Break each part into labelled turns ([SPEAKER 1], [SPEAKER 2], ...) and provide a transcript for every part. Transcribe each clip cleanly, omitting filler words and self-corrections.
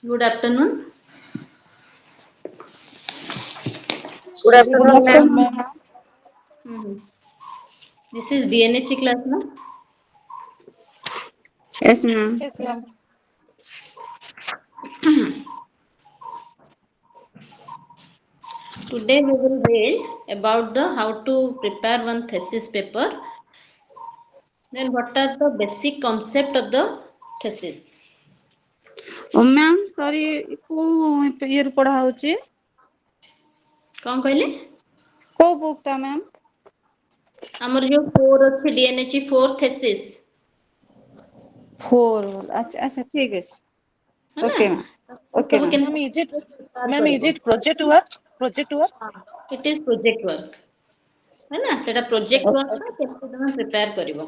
[SPEAKER 1] Good afternoon.
[SPEAKER 2] Good
[SPEAKER 3] Good
[SPEAKER 2] afternoon, ma'am.
[SPEAKER 3] afternoon, ma'am.
[SPEAKER 1] Mhm. This is DNHE class, no?
[SPEAKER 2] Yes, ma'am.
[SPEAKER 3] Yes, ma'am.
[SPEAKER 1] Today we will read about the how to prepare one thesis paper. Then what are the basic concept of the thesis?
[SPEAKER 2] Ma'am sorry କୋଉ ଇଏରୁ ପଢା ହଉଛି?
[SPEAKER 1] କଣ କହିଲେ?
[SPEAKER 2] କୋଉ book ଟା ma'am?
[SPEAKER 1] ଆମର ଯୋଉ 4 ଅଛି DNHE 4 thesis,
[SPEAKER 2] 4 ଆଚ୍ଛା ଆଚ୍ଛା ଠିକ ଅଛି।
[SPEAKER 1] ହେଲା?
[SPEAKER 2] Okay ma'am.
[SPEAKER 1] ତାକୁ
[SPEAKER 2] ଓକେ
[SPEAKER 1] ସବୁ
[SPEAKER 2] ମ୍ୟାମ୍।
[SPEAKER 3] Ma'am, is it
[SPEAKER 1] କେମିତି prepare
[SPEAKER 3] ma'am, is
[SPEAKER 1] କରିବ?
[SPEAKER 3] it project work? Project work?
[SPEAKER 1] It is project work. ହେଲା? ସେଟା ପ୍ରୋଜେକ୍ଟ ୱାର୍କ କେମିତି ତମେ ପ୍ରିପେୟାର କରିବ?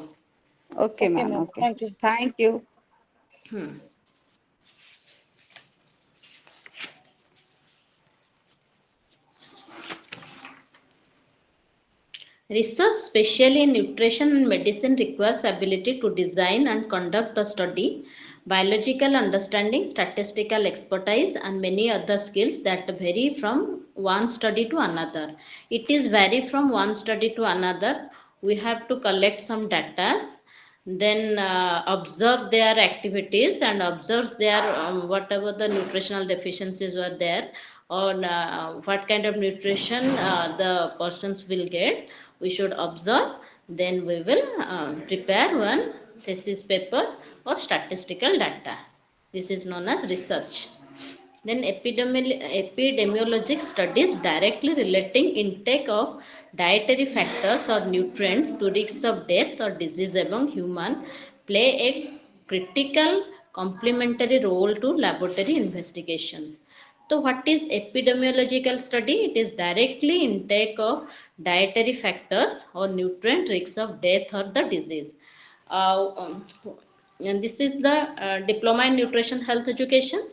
[SPEAKER 2] Okay
[SPEAKER 3] Okay,
[SPEAKER 2] ma'am
[SPEAKER 3] ma'am.
[SPEAKER 2] Okay
[SPEAKER 3] Thank you.
[SPEAKER 2] Thank you.
[SPEAKER 1] ହୁଁ। Research, especially in nutrition and medicine, requires ability to design and conduct the study, biological understanding, statistical expertise, and many other skills that vary from one study to another. It is vary from one study to another. We have to collect some data, then observe their activities and observe their whatever the nutritional deficiencies were there, or what kind of nutrition the persons will get. We should observe, then we will prepare one thesis paper or statistical data. This is known as research. Then epidemiologic studies directly relating intake of dietary factors or nutrients to risks of death or disease among human play a critical complementary role to laboratory investigations. So what is epidemiological study? It is directly intake of dietary factors or nutrient risks of death or the disease. Uh, um, and this is the diploma in nutrition health education.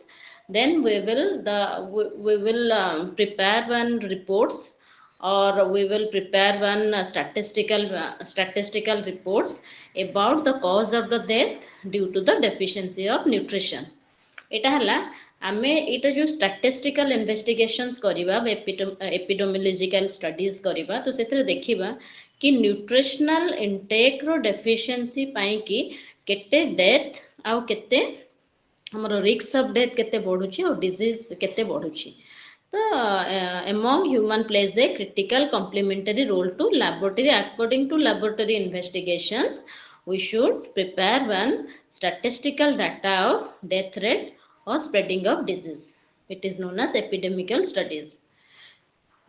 [SPEAKER 1] Then we will prepare one reports, or we will prepare one statistical reports about the cause of the death due to the deficiency of nutrition. ଏଇଟା ହେଲା ଆମେ ଏଇଟା ଯୋଉ statistical investigations କରିବା, ଏପିଡେମିଓଲୋଜିକାଲ studies କରିବା, ତ ସେଥିରେ ଦେଖିବା କି ନ୍ୟୁଟ୍ରିସନାଲ ଇନଟେକ୍ର ଡେଫିସିଏନ୍ସି ପାଇଁକି କେତେ ଡେଥ୍ ଆଉ କେତେ ଆମର ରିକ୍ସ ଅଫ୍ ଡେଥ୍ କେତେ ବଢ଼ୁଛି ଆଉ ଡିଜିଜ୍ କେତେ ବଢ଼ୁଛି। ତ among human plays a critical complementary role to laboratory. According to laboratory investigations, we should prepare one statistical data of death rate or spreading of disease. It is known as epidemical studies.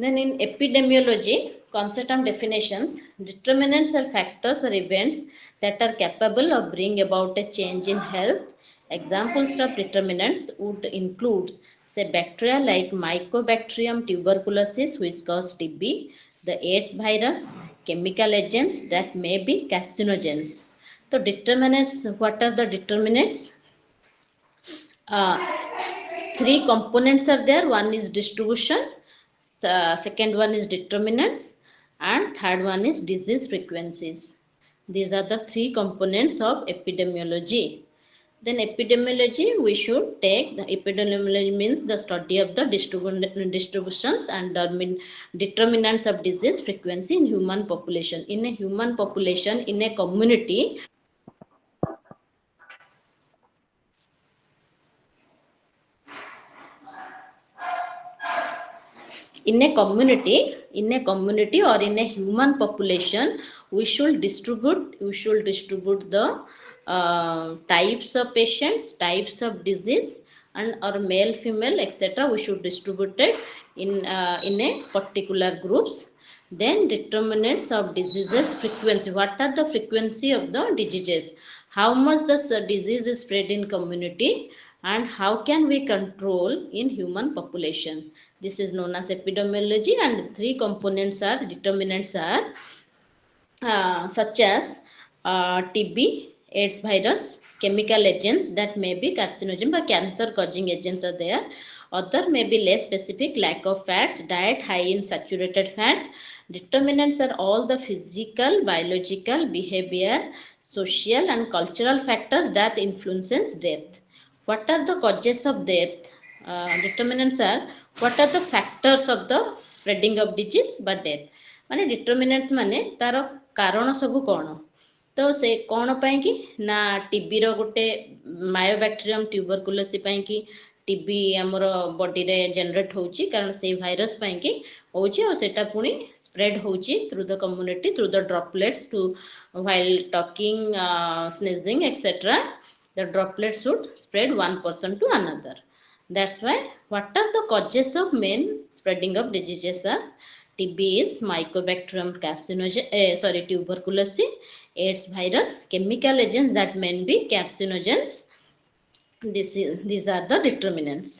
[SPEAKER 1] Then in epidemiology, concept and definitions, determinants are factors or events that are capable of bringing about a change in health. Examples of determinants would include, say, bacteria like Mycobacterium tuberculosis, which cause TB, the AIDS virus, chemical agents that may be carcinogens. So determinants, what are the determinants? Uh, Three components are there. One is distribution, the second one is determinants, and third one is disease frequencies. These are the three components of epidemiology. Then epidemiology, we should take the epidemiology means the study of the distributions and determinants of disease frequency in human population. In a human population, in a community, in a community or in a human population, we should distribute the types of patients, types of disease, and or male female etc. We should distribute it in a particular groups. Then determinants of diseases frequency, what are the frequency of the diseases, how much the disease is spread in community, and how can we control in human population. This is known as epidemiology, and three components are determinants are such as TB, AIDS virus, chemical agents that may be carcinogen or cancer causing agents are there. Other may be less specific, lack of fats, diet high in saturated fats. Determinants are all the physical, biological, behavior, social and cultural factors that influences death. What are the causes of death? Determinants are what are the factors of the spreading of disease by death. माने determinants माने तार कारण सबु कौन तो से कौन पाई कि ना टीबी रो गोटे मायोबैक्टीरियम ट्यूबरकुलोसिस पाई कि टीबी हमर बॉडी रे जनरेट होची कारण से वायरस पाई कि होची और सेटा पुनी spread होची through the community through the droplets to while talking sneezing etc. The droplets should spread one person to another. That's why what are the causes of main spreading of diseases as TB is Mycobacterium tuberculosis, AIDS virus, chemical agents that may be carcinogens. These are the determinants.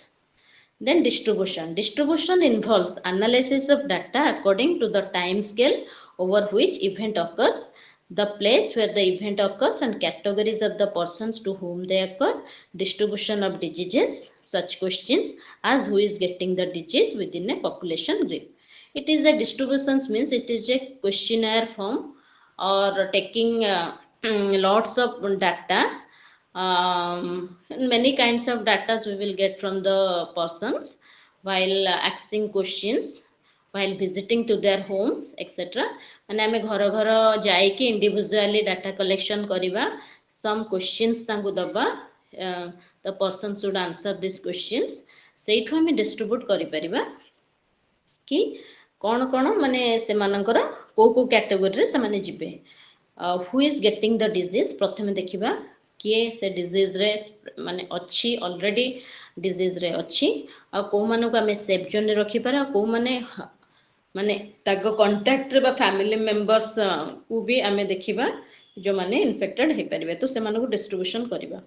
[SPEAKER 1] Then distribution. Distribution involves analysis of data according to the time scale over which event occurs, the place where the event occurs and categories of the persons to whom they occur, distribution of diseases, such questions as who is getting the disease within a population group. It is a distribution means it is a questionnaire form or taking lots of data. Many kinds of data we will get from the persons while asking questions, while visiting to their homes, etc. And I घर घर जाइए individually data collection करिबा, some questions तांगु दबा, the person should answer these questions. सेठु हमें distribute करि परिबा कि कौन कौन माने से मानकर को कैटेगरी रे से माने जिबे. Who is getting the disease प्रथमे देखिबा किए से डिजीज रे माने अच्छी ऑलरेडी डिजीज रे अच्छी आ को माने को हमें सेफ जोन रे रखि पारा को माने माने ताको कांटेक्ट रे बा फैमिली मेंबर्स को भी हमें देखिबा जो माने इन्फेक्टेड हे परिबे तो से माने को डिस्ट्रीब्यूशन करिबा.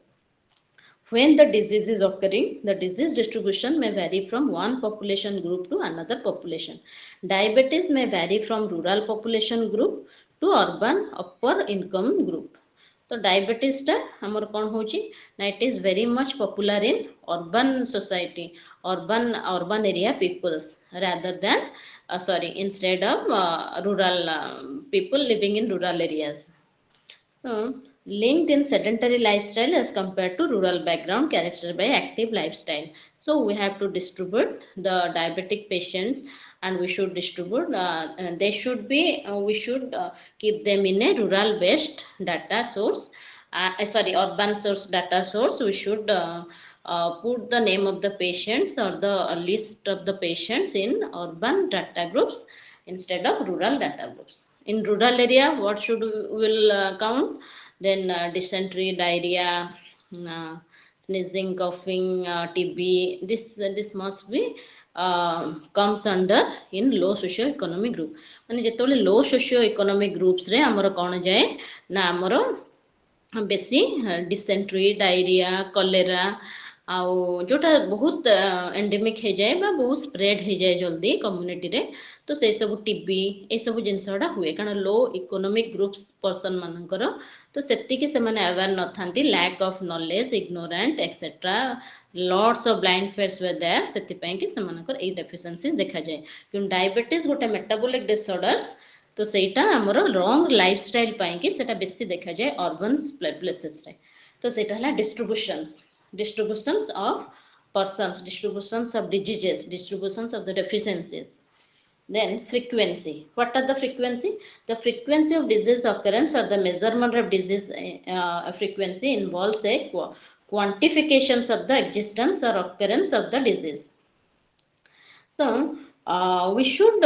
[SPEAKER 1] When the disease is occurring, the disease distribution may vary from one population group to another population. Diabetes may vary from rural population group to urban upper income group. तो diabetes टा हमर कौन होची ना it is very much popular in urban society urban area peoples rather than instead of rural people living in rural areas. Linked in sedentary lifestyle as compared to rural background characterized by active lifestyle. So we have to distribute the diabetic patients and we should distribute, they should be, we should keep them in a rural based data source, urban source data source. We should put the name of the patients or the list of the patients in urban data groups instead of rural data groups. In rural area, what should we will count? Then dysentery, diarrhea, sneezing, coughing, TB. This must be comes under in low socio-economic group. माने जेतोले low socio-economic groups रे हमरो कौन जाए ना हमरो बेसी dysentery, diarrhea, cholera आउ जोटा बहुत एंडेमिक हो जाए बा बहुत स्प्रेड हो जाए जल्दी कम्युनिटी रे तो से सब टीबी ए सब जिनसडा हुए कारण लो इकोनॉमिक ग्रुप्स पर्सन मानकर तो सेति कि से माने अवेयर न थांती lack of knowledge ignorant etcetera lots of blind faiths वे देयर सेति पय कि से मानकर ए डेफिशिएंसी देखा जाए कि डायबिटीज गोटे मेटाबॉलिक डिसऑर्डर्स तो सेटा हमरो रॉन्ग लाइफस्टाइल पय कि सेटा बेसी देखा जाए अर्बन प्लेसेस रे तो सेटा हला distributions of persons, distributions of diseases, distributions of the deficiencies. Then frequency. What are the frequency? The frequency of disease occurrence or the measurement of disease frequency involves a quantifications of the existence or occurrence of the disease. So we should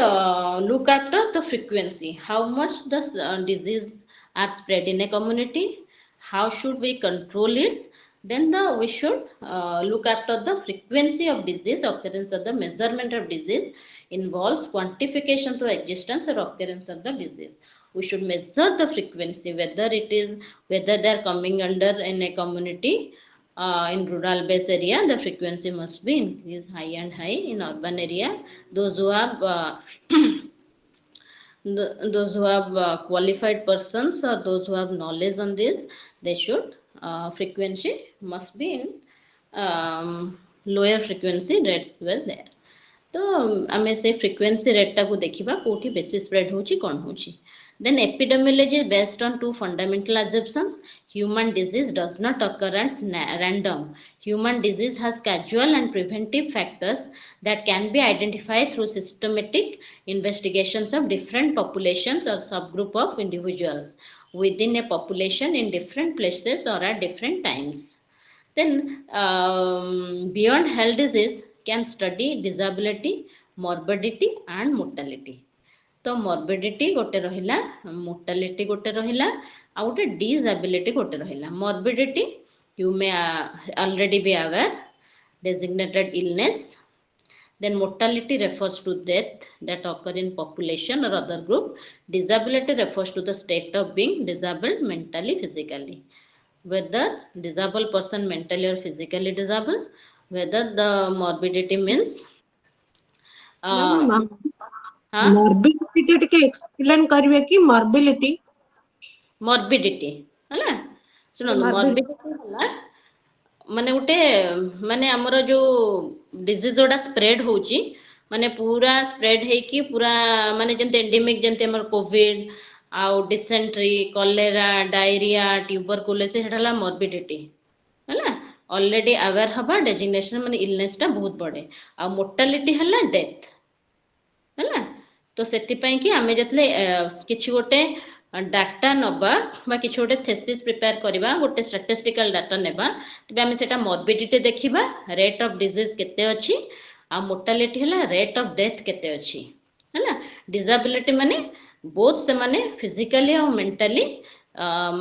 [SPEAKER 1] look after the frequency. How much the disease are spread in a community? How should we control it? Then we should look after the frequency of disease occurrence of the measurement of disease involves quantification to existence or occurrence of the disease. We should measure the frequency whether they are coming under in a community in rural base area. The frequency must be increased high and high. In urban area, those who have qualified persons or those who have knowledge on this, they should frequency must be in lower frequency rates were there. तो आमे से frequency rate टा को देखिबा कोठी बेसी spread होची कोन होची. Then epidemiology is based on two fundamental assumptions. Human disease does not occur at random. Human disease has causal and preventive factors that can be identified through systematic investigations of different populations or subgroup of individuals within a population in different places or at different times. Then beyond health disease can study disability, morbidity and mortality. तो morbidity गोटे रहिला, mortality गोटे रहिला, ଆଉ ଗୋଟେ disability गोटे रहिला. Morbidity you may already be aware, designated illness. Then mortality refers to death that occur in population or other group. Disability refers to the state of being disabled mentally, physically. Whether disabled person mentally or physically disabled, whether the morbidity means
[SPEAKER 4] morbidity ଟିକେ explain କରିବେ କି morbidity
[SPEAKER 1] ହେଲା ଶୁଣନ୍ତୁ morbidity ହେଲା ମାନେ ଗୋଟେ ମାନେ ଆମର ଯୋଉ ଡିଜିଜ ଯୋଉଟା ସ୍ପ୍ରେଡ ହଉଛି ମାନେ ପୁରା ସ୍ପ୍ରେଡ ହେଇକି ପୁରା ମାନେ ଯେମିତି ଏଣ୍ଡେମିକ ଯେମିତି ଆମର କୋଭିଡ ଆଉ ଡିସେଣ୍ଟ୍ରି କଲେରା ଡାଇରିଆ ଟ୍ୟୁବରକୁଲୋସିସ୍ ସେଟା ହେଲା morbidity ହେଲା already aware ହବା ଡେଜିଗ୍ନେସନ ମାନେ illness ଟା ବହୁତ ବଡେ ଆଉ mortality ହେଲା death ହେଲା ତ ସେଥିପାଇଁ କି ଆମେ ଯେତେବେଳେ କିଛି ଗୋଟେ डाटा नबा बा किछ गोटे थेसिस प्रिपेयर करबा गोटे स्टैटिस्टिकल डाटा नेबा तबे आमे सेटा मोर्बिडिटी देखिबा रेट ऑफ डिजीज केते अछि आ मोर्टालिटी हला रेट ऑफ डेथ केते अछि हला डिसेबिलिटी माने बोथ से माने फिजिकली और मेंटली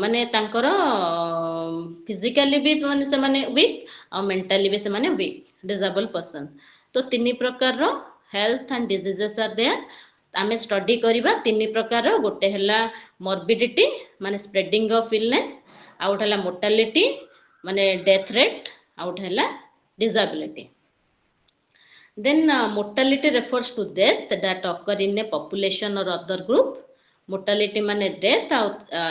[SPEAKER 1] माने तांकर फिजिकली भी माने से माने वीक और मेंटली भी से माने वीक डिसेबल पर्सन तो तीन प्रकार रो health and diseases are there आमे स्टडी करिबा तीन प्रकार गोटे हला morbidity माने स्प्रेडिंग ऑफ इलनेस आउट हला मोर्टालिटी माने डेथ रेट आउट हला disability then mortality refers to death that occur in a population or other group mortality माने death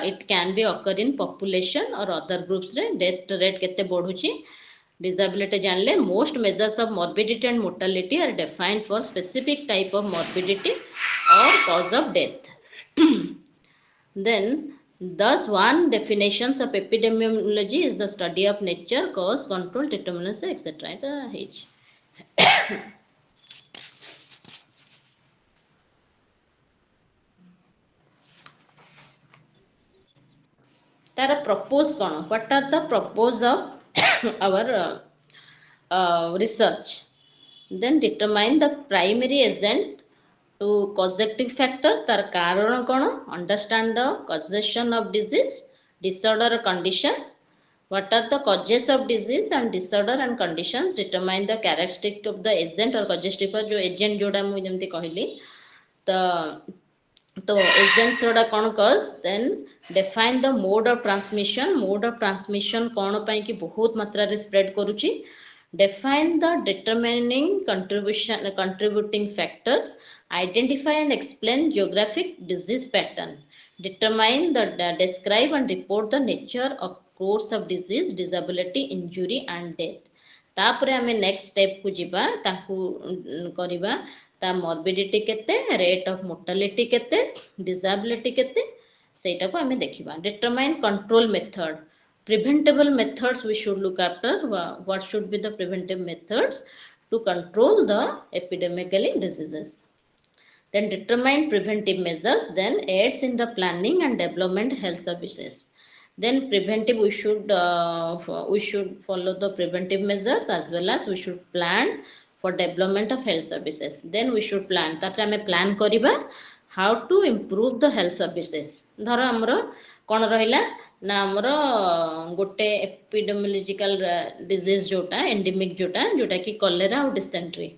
[SPEAKER 1] it can be occur in population or other groups रे death rate केते बढ़ुची disability जानले most measures of morbidity and mortality are defined for specific type of morbidity or cause of death then thus one definitions of epidemiology is the study of nature cause control determinants etc h तार propose कौन what are the propose of our research then determine the primary agent to causative factor तार कारण कौन understand the causation of disease disorder or condition what are the causes of disease and disorder and conditions determine the characteristic of the agent or causative जो agent जोड़ा मु जेमती कहली तो agents जोड़ा कौन cause then define the mode of transmission कौन पाई कि बहुत मात्रा रे spread करूची define the determining contributing factors identify and explain geographic disease pattern determine the describe and report the nature of course of disease disability injury and death तापरे हमें next step को जिबा ताकू करिबा ता मोर्बिडिटी केते रेट ऑफ मोर्टालिटी केते disability केते सेटा को हमें देखिबा determine control method preventable methods we should look after what should be the preventive methods to control the epidemic diseases then determine preventive measures then aids in the planning and development health services then preventive we should follow the preventive measures as well as we should plan for development of health services then we should plan तापर हमें plan करिबा how to improve the health services धर हमरो कोन रहिला ना हमरो गोटे epidemiological disease जोटा एंडेमिक जोटा कि कॉलेरा और डिसेंट्री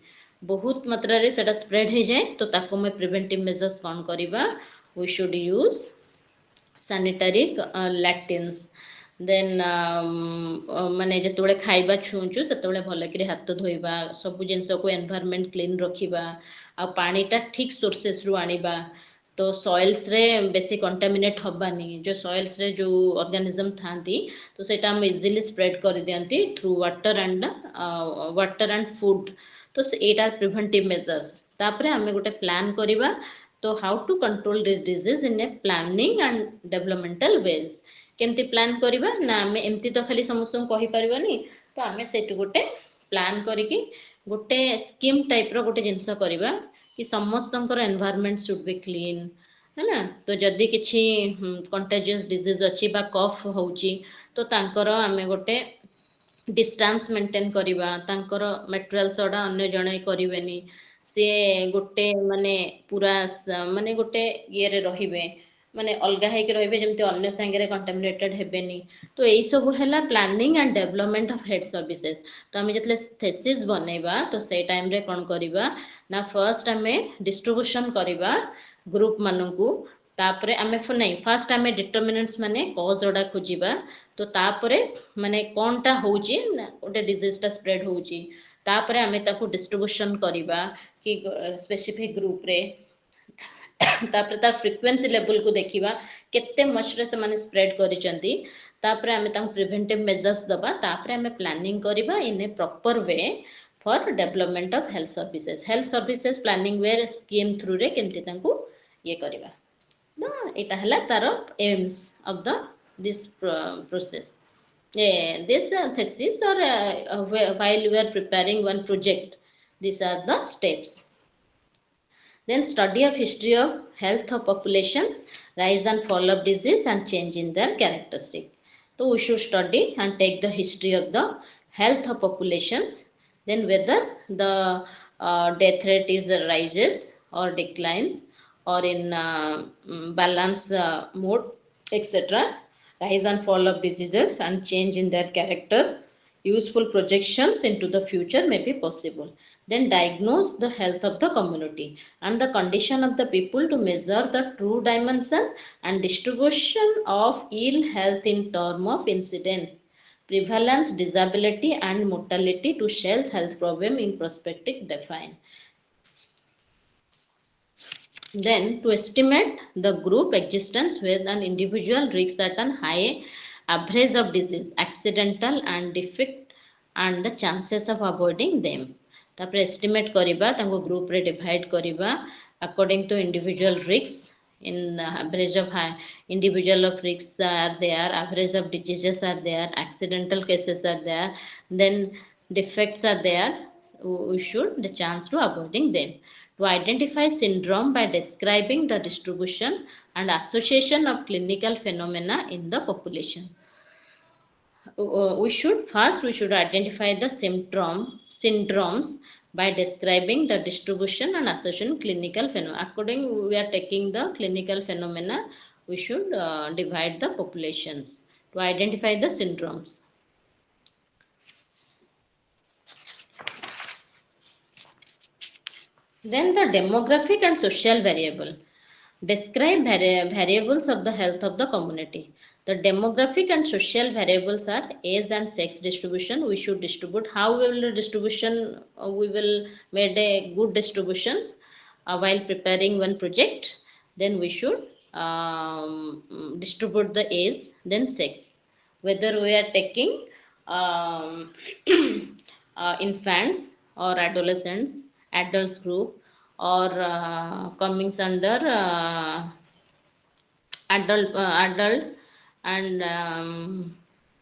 [SPEAKER 1] बहुत मात्रा रे सेटा स्प्रेड हो जाए तो ताको में प्रिवेंटिव मेजर्स कोन करिबा we should use sanitary latrines then माने जेतोले खाइबा छुंचु सेतोले भले कि हाथ धोइबा सब जिंस को एनवायरनमेंट क्लीन रखिबा आ पानीटा ठीक सोर्सेस रु आनिबा तो सॉइल्स रे बेसी कंटामिनेट हबानी जो सॉइल्स रे जो ऑर्गेनिज्म थांती तो सेटा हम इजीली स्प्रेड कर दियंती थ्रू वाटर एंड फूड तो एटा प्रिवेंटिव मेजर्स तापरे हमें गोटे प्लान करिबा तो how to control this disease in a planning and developmental ways केमती प्लान करवा ना आम एमती तो खाली समस्त कही पारबानी तो आम से गोटे प्लान करिकी गोटे स्कीम टाइप रो गोटे जिनस करवा कि समस्त एनवायरनमेंट शुड बी क्लीन है ना तो जदि किसी कंटेजियस डिजीज अच्छी बा कफ होची तो तांकर आमे गोटे डिस्टेंस मेंटेन करवा तांकर मटेरियल्स अड़ा अन्य जने करेनि सी गोटे माने पूरा माने गोटे ये रे रहिबे माने अलगा है कि रहिबे जेमते अन्य संगे कंटामिनेटेड हेबेनी तो यही सब है planning and development of health services तो आम जो थेसिस बनैबा तो से टाइम रे कौन करवा ना फर्स्ट आम डिस्ट्रीब्यूशन करवा ग्रुप मानू तापरे आमे नहीं फर्स्ट आम डिटरमिनेंट्स माने कॉज जोड़ा खोजिबा तो तापरे माने कोनटा होची गोटे डिजीजटा स्प्रेड होची तापरे आमे ताको डिस्ट्रीब्यूशन करवा कि स्पेसिफिक ग्रुप रे तापरे तार फ्रिक्वेंसी लेवल को देखिबा केते मचरे से माने स्प्रेड करिसेंती तापरे आमे ताको प्रिवेंटिव मेजर्स दबा तापरे आमे प्लानिंग करवा in a proper way for development of health services planning वे स्कीम थ्रू रे केमती ताको ये करवा no eta hela taro aims of the this process this thesis or while we are preparing one project these are the steps then study of history of health of populations rise and fall of disease and change in their characteristic so we should study and take the history of the health of populations then whether the death rate is rises or declines or in balance mode etc rise and fall of diseases and change in their character useful projections into the future may be possible then diagnose the health of the community and the condition of the people to measure the true dimension and distribution of ill health in term of incidence prevalence disability and mortality to health problem in perspective define then to estimate the group existence with an individual risks at an high average of disease accidental and defect and the chances of avoiding them तापर estimate करिबा तांको group रे divide करिबा according to individual risks in average of high individual of risks are there average of diseases are there accidental cases are there then defects are there we should the chance to avoiding them to identify syndrome by describing the distribution and association of clinical phenomena in the population we should identify the syndromes by describing the distribution and association clinical phenomena according we are taking the clinical phenomena we should divide the populations to identify the syndromes then the demographic and social variable describe variables of the health of the community the demographic and social variables are age and sex distribution we should distribute how we will distribution we will make a good distributions while preparing one project then we should distribute the age then sex whether we are taking infants or adolescents adults group or coming under adult and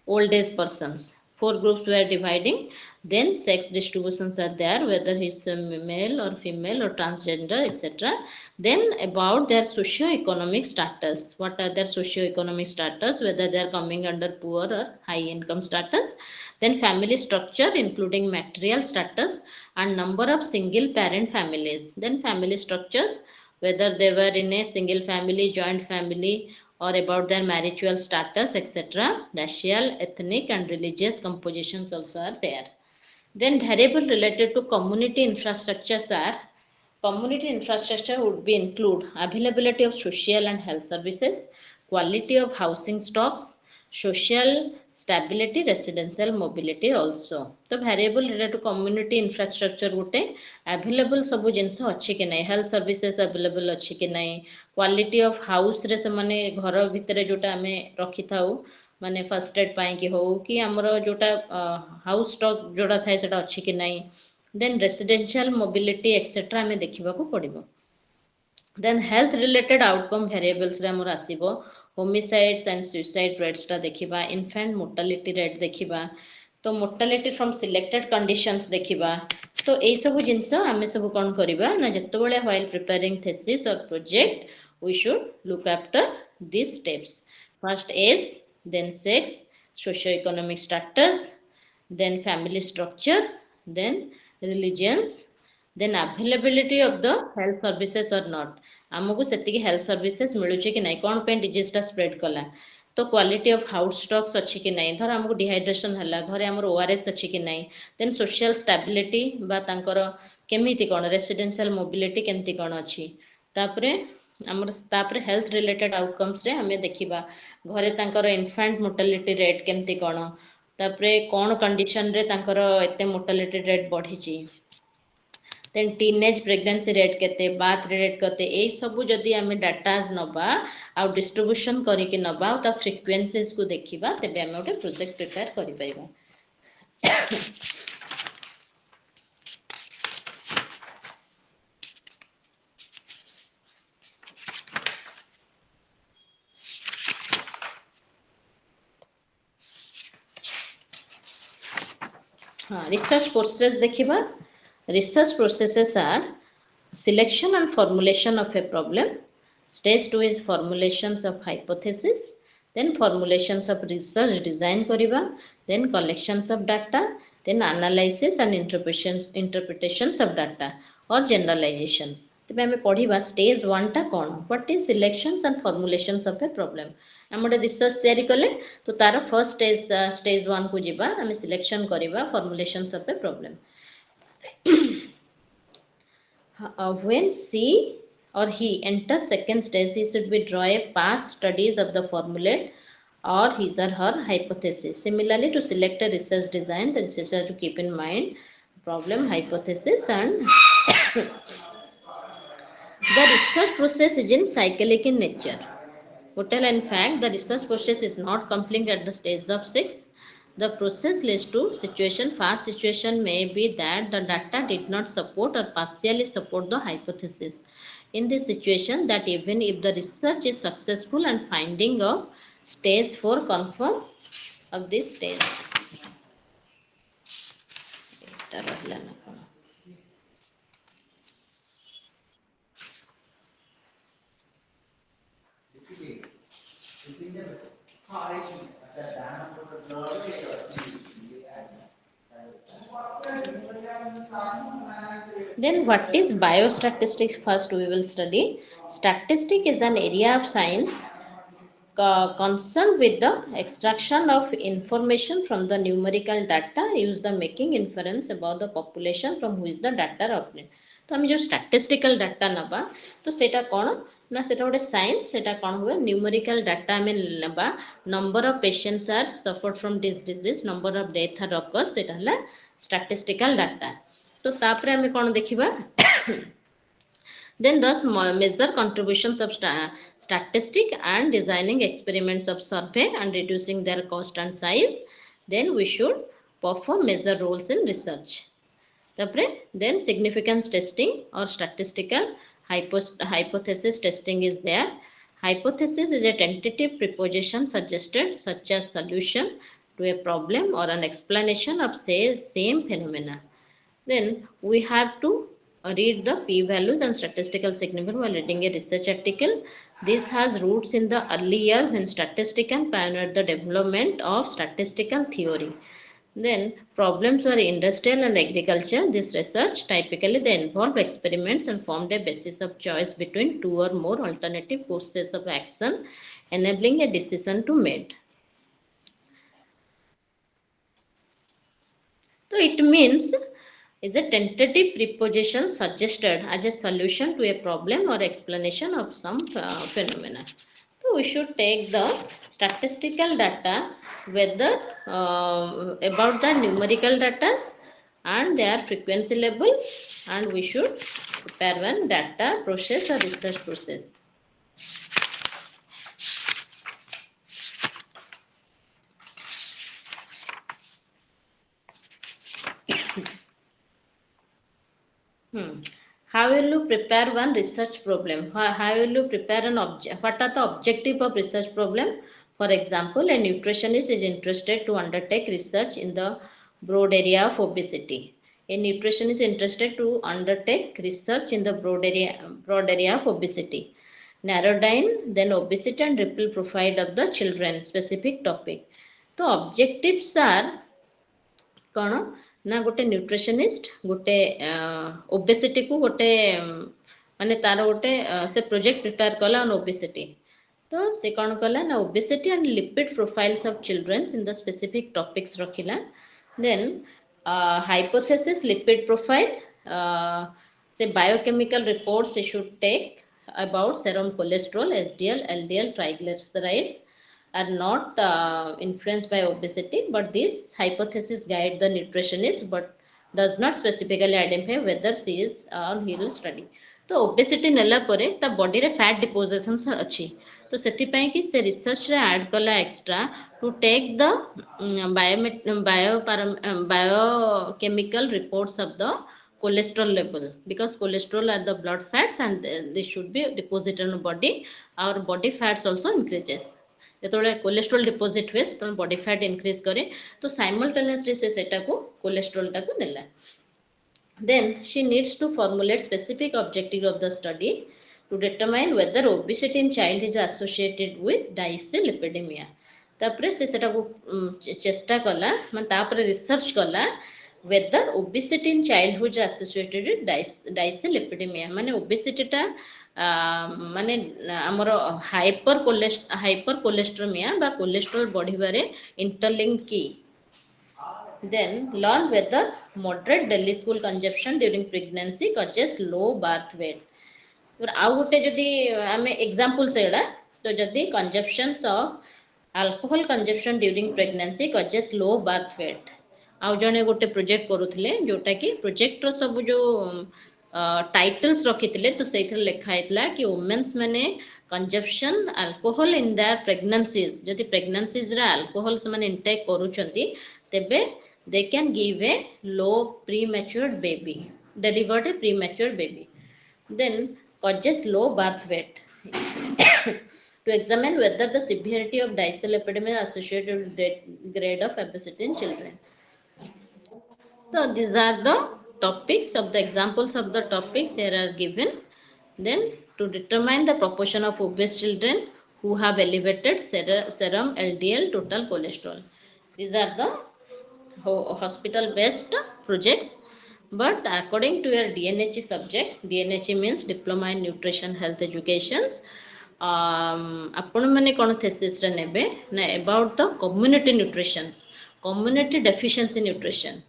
[SPEAKER 1] old age persons four groups were dividing then sex distributions are there whether he's a male or female or transgender etc then about their socio-economic status what are their socio-economic status whether they are coming under poor or high income status then family structure including material status and number of single parent families then family structures whether they were in a single family joint family or about their marital status etc racial ethnic and religious compositions also are there then variable related to community infrastructures are community infrastructure would be include availability of social and health services quality of housing stocks social stability residential mobility also तो variable related to community infrastructure गोटे available सब जिनस अच्छी कि नहीं health services available अच्छी कि नहीं quality of house रे से माने घर भितर जोटा आमे रखी थाउ माने फर्स्ट एड पाई कि हो कि हमरो जोटा हाउस स्टॉक जोटा थाए सेटा अच्छी कि नहीं देन रेसिडेंशियल मोबिलिटी एक्सेट्रा आमे देखिबा को पड़िबो Then health related outcome variables रे हमर आसीबो homicides and suicide rates टा देखिबा, infant mortality rate देखिबा, तो mortality from selected conditions देखिबा। तो एई सब जिंस आमे सब कोन करिबा ना जत्तबेले while preparing thesis or project we should look after these steps. First age, then sex, socio-economic status, then family structures, then religions, then availability of the health services or not. आमको सेतिकी health services मिलुची कि नहीं, कौन पे disease टा spread कला, तो quality of house stocks अच्छी कि नहीं, धर आमको डिहाइड्रेशन हला घरे आमर ओआरएस अच्छी कि नहीं, देन सोशल स्टेबिलिटी बा तांकर केमिति कोन रेसिडेंशियल मोबिलिटी केमिति कोन अच्छी, तापरे आमर तापरे हेल्थ रिलेटेड आउटकम्स रे हमें देखिबा घरे तांकर इन्फेंट मोर्टालिटी रेट केमिति कोन, तापरे कोन कंडीशन रे तांकर एते मोर्टालिटी रेट बढ़ी, देन टीनेज प्रेगनेंसी रेट केते, बाथ रेट केते, ए सब जदि आमे डाटाज नबा आ डिस्ट्रीब्यूशन करिके नबा ता फ्रीक्वेंसीज को देखिबा तेबे आमे ओटे प्रोजेक्ट प्रिपेयर करि पाइबा। हाँ, रिसर्च प्रोसेस देखिबा। Research processes are selection and formulation of a problem. Stage 2 is formulations of hypothesis. Then formulations of research design kariba. Then collections of data. Then analysis and interpretations of data or generalizations. तेबे हमें पढ़िबा stage 1 टा कोन, what is selections and formulations of a problem. हमरे research तैयारी कले तो तार first stage 1 को जिबा, हमें सिलेक्शन करिबा formulations of a problem. When she or he enters second stage, he should be draw a past studies of the formulate or his or her hypothesis. Similarly, to select a research design, the researcher to keep in mind problem, hypothesis, and the research process is in cyclic in nature. Hotel, in fact, the research process is not complete at the stage of 6. The process leads to situation. First situation may be that the data did not support or partially support the hypothesis. In this situation, that even if the research is successful and finding of stage 4 confirm of this stage. Then what is biostatistics? First we will study. Statistic is an area of science concerned with the extraction of information from the numerical data used the making inference about the population from which the data are obtained. तो हम जो statistical data नबा तो सेटा कौन ना सेटा गोटे साइंस, सेटा कौन हुए न्यूमेरिकल डाटा में नबा, number of patients are suffered from this disease, number of death are occurs, सेटा हला statistical data। तो तापरे हमें कौन देखिबा then thus measure contributions of statistic and designing experiments of survey and reducing their cost and size. Then we should perform major roles in research. Then significance testing or statistical hypothesis testing is there. Hypothesis is a tentative proposition suggested such as solution to a problem or an explanation of say same phenomena. Then we have to read the p-values and statistical significance while reading a research article. This has roots in the early year when statisticians pioneered the development of statistical theory. Then problems were industrial and agriculture. This research typically they involve experiments and formed a basis of choice between two or more alternative courses of action, enabling a decision to made. So it means is a tentative proposition suggested as a solution to a problem or explanation of some phenomena. So we should take the statistical data whether about the numerical data and their frequency level, and we should prepare one data process or research process. how will you prepare one research problem? How will you prepare an object? What are the objective of research problem? For example, a nutritionist is interested to undertake research in the broad area of obesity. A nutritionist is interested to undertake research in the broad area of obesity. Narrow down then obesity and ripple profile of the children specific topic. So objectives are कौन ना गोटे nutritionist गोटे obesity को गोटे माने तार गोटे से प्रोजेक्ट प्रिपेयर कला ऑन ओबेसिटी तो से कौन कला ना obesity and lipid profiles of childrens in the specific topics रखिला देन हाइपोथेसिस लिपिड प्रोफाइल से biochemical reports they should take about serum cholesterol SDL LDL triglycerides are not influenced by obesity, but this hypothesis guide the nutritionist but does not specifically identify whether she is or he will study. तो obesity नेला परे ता body रे fat depositions अच्छी तो सेति पई कि से रिसर्च रे ऐड कला extra to take the biochemical reports of the cholesterol level because cholesterol are the blood fats and they should be deposited in the body. Our body fats also increases. ଯେତେବେଳେ cholesterol deposit ହୁଏ ସେତେବେଳେ body fat increase କରେ ତ ସାଇମଲଟେନିୟସଲି ସେ ସେଟାକୁ କୋଲେଷ୍ଟ୍ରୋଲଟାକୁ ନେଲା then she needs to formulate specific objective of the study to determine whether obesity in child is associated with dyslipidemia तापर से सेटाको चेष्टा कला माने तापर रिसर्च कला whether obesity in childhood is associated with dyslipidemia माने obesity टा माने हमर हाइपर कोलेस्ट्रेमिया बा कोलेस्ट्रॉल बढ़िबारे इंटरलिंक की then learn whether moderate daily school consumption during pregnancy causes low birth weight और आउ गोटे जदी आमे एग्जांपल सेडा तो जदी consumptions of alcohol consumption during pregnancy causes low birth weight आउ जने गोटे प्रोजेक्ट करूथिले जोटा कि प्रोजेक्ट रो सब जो टाइटल्स रखिथिले तो सेथि लिखा हैतला कि वुमेन्स माने consumption alcohol in their pregnancies जति प्रेगनेंसीज रे अल्कोहल से माने इनटेक करूचंती तेबे they can give a low premature baby delivered a premature baby then causes low birth weight to examine whether the severity of dyslipidemia is associated with the grade of obesity in children. So these are the topics of the examples of the topics here are given. Then to determine the proportion of obese children who have elevated serum LDL total cholesterol. These are the hospital based projects. But according to your DNHE subject, DNHE means Diploma in Nutrition Health Education. आपण माने कोन thesis रे नेबे ना about the community nutrition, community deficiency nutrition.